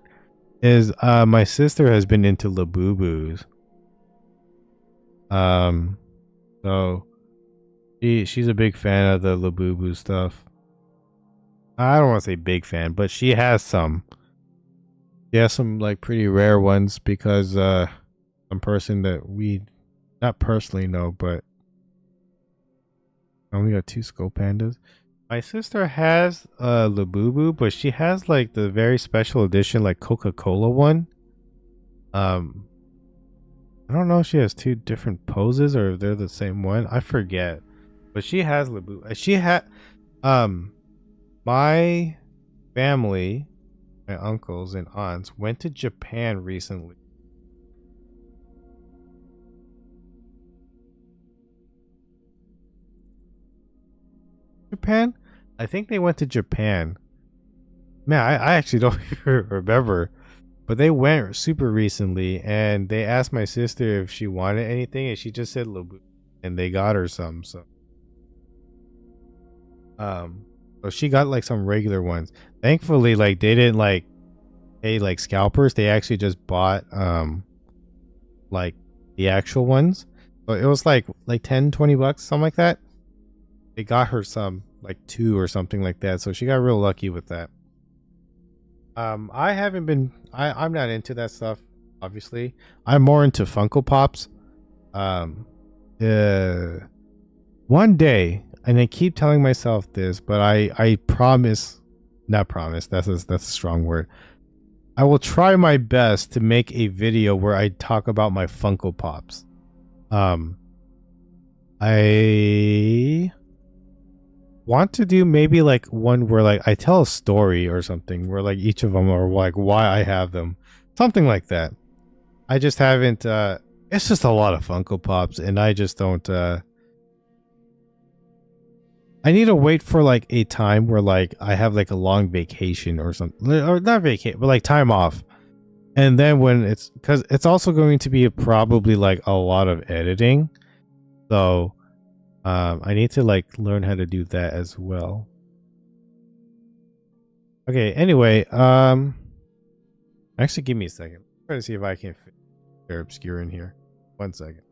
is my sister has been into Labubus. So she's a big fan of the Labubu stuff. I don't want to say big fan, but she has some. She has some like pretty rare ones because some person that we not personally know, but I only got 2 Skull Pandas. My sister has Labubu, but she has like the very special edition like Coca-Cola one. I don't know if she has 2 different poses or if they're the same one. I forget. But she has Labubu. She had um my family, my uncles and aunts went to Japan recently. Japan? I think they went to Japan. Man, I actually don't even remember. But they went super recently and they asked my sister if she wanted anything and she just said Labu and they got her some. So she got like some regular ones. Thankfully, like they didn't like pay like scalpers. They actually just bought like the actual ones. So it was like 10-20 bucks, something like that. They got her some like 2 or something like that. So she got real lucky with that. I haven't been I'm not into that stuff, obviously. I'm more into Funko Pops. Um one day, and I keep telling myself this, but I promise, not promise, that's a strong word. I will try my best to make a video where I talk about my Funko Pops. Um I want to do maybe like one where like I tell a story or something where like each of them are like why I have them. Something like that. I just haven't it's just a lot of Funko Pops and I just don't I need to wait for like a time where like I have like a long vacation or something, or not vacation, but like time off. And then when it's because it's also going to be probably like a lot of editing. So I need to like learn how to do that as well. Okay, anyway, actually give me a second. Try to see if I can fit Obscure in here. 1 second.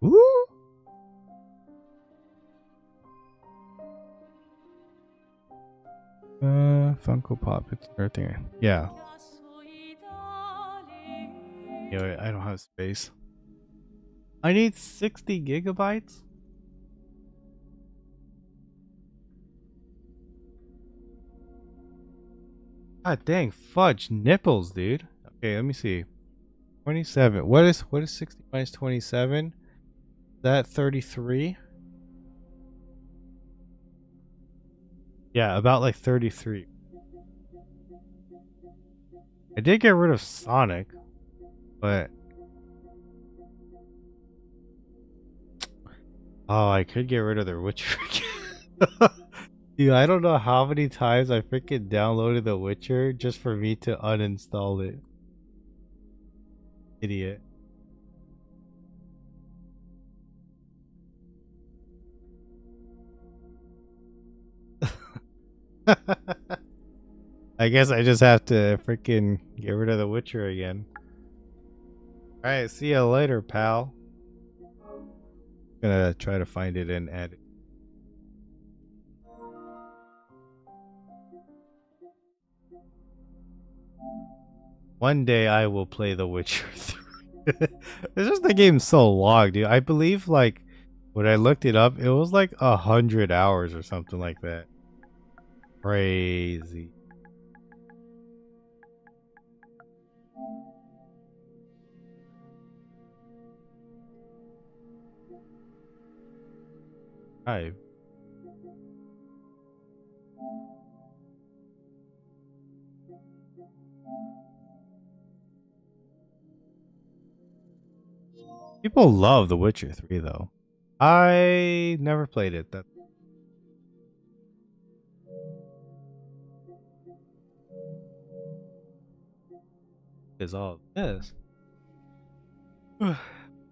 Woo! Funko Pop, it's right there. Yeah. Yeah, I don't have space. I need 60 gigabytes? God dang, fudge nipples, dude. Okay, let me see. 27. What is 60 minus 27? That 33? Yeah, about like 33. I did get rid of Sonic, but oh, I could get rid of The Witcher again. Dude, I don't know how many times I freaking downloaded The Witcher just for me to uninstall it. Idiot. I guess I just have to freaking get rid of The Witcher again. Alright, see ya later, pal. Gonna try to find it and add it. One day I will play The Witcher 3. It's just the game's so long, dude. I believe like when I looked it up, it was like 100 hours or something like that. Crazy. Hi. People love The Witcher 3 though. I never played it. That is all this.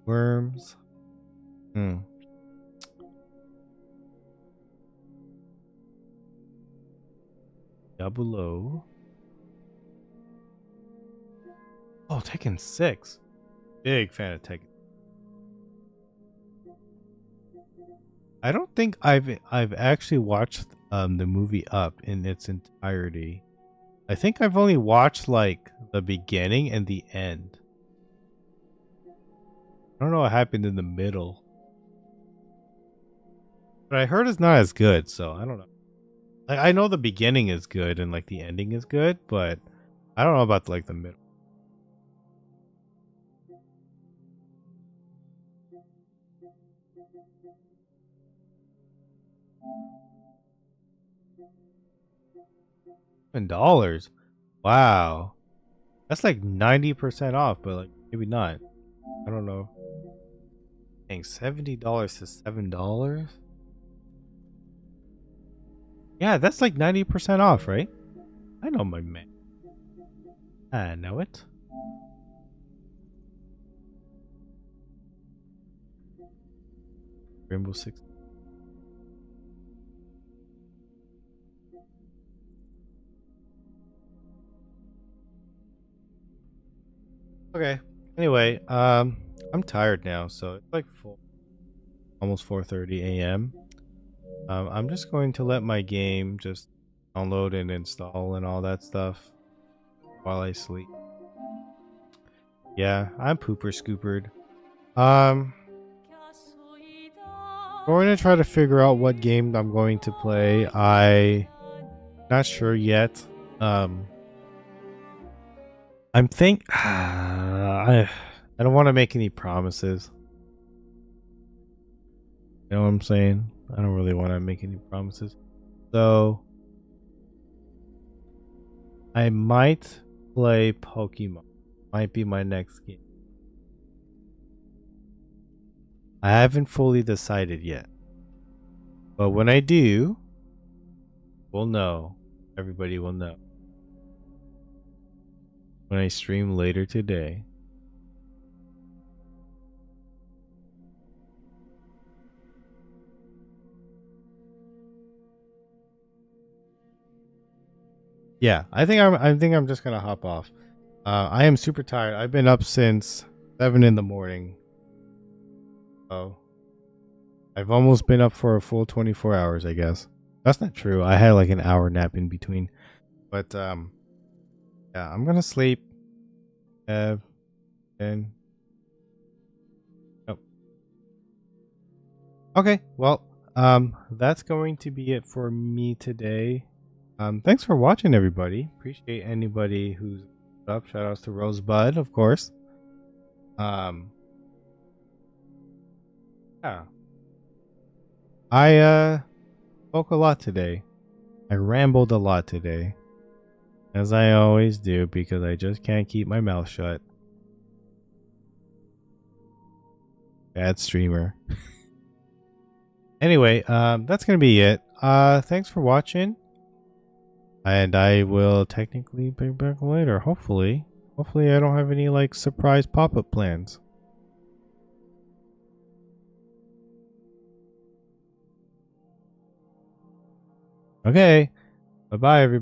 Worms. Hmm. Diablo. Oh, Tekken 6. Big fan of Tekken. I don't think I've actually watched the movie Up in its entirety. I think I've only watched like the beginning and the end. I don't know what happened in the middle. But I heard it's not as good, so I don't know. Like I know the beginning is good and like the ending is good, but I don't know about like the middle. $7. Wow. That's like 90% off, but like maybe not. I don't know. Dang, $70 to $7? Yeah, that's like 90% off, right? I know my man. I know it. Rainbow Six. Okay. Anyway, I'm tired now, so it's like almost 4:30 a.m. I'm just going to let my game just download and install and all that stuff while I sleep. Yeah, I'm pooper scoopered. Um, going to try to figure out what game I'm going to play. I not sure yet. I'm I don't want to make any promises. You know what I'm saying? I don't really want to make any promises. So I might play Pokemon. Might be my next game. I haven't fully decided yet. But when I do, we'll know. Everybody will know. When I stream later today. Yeah, I think I'm just gonna hop off. I am super tired. I've been up since 7 in the morning. Oh. I've almost been up for a full 24 hours, I guess. That's not true. I had like an hour nap in between. But yeah, I'm gonna sleep. And oh. Okay, well, that's going to be it for me today. Thanks for watching, everybody. Appreciate anybody who's up. Shout outs to Rosebud, of course. Um, Yeah. I spoke a lot today. I rambled a lot today. As I always do, because I just can't keep my mouth shut. Bad streamer. Anyway, that's gonna be it. Thanks for watching. And I will technically be back later, hopefully. Hopefully I don't have any like surprise pop-up plans. Okay. Bye-bye everybody.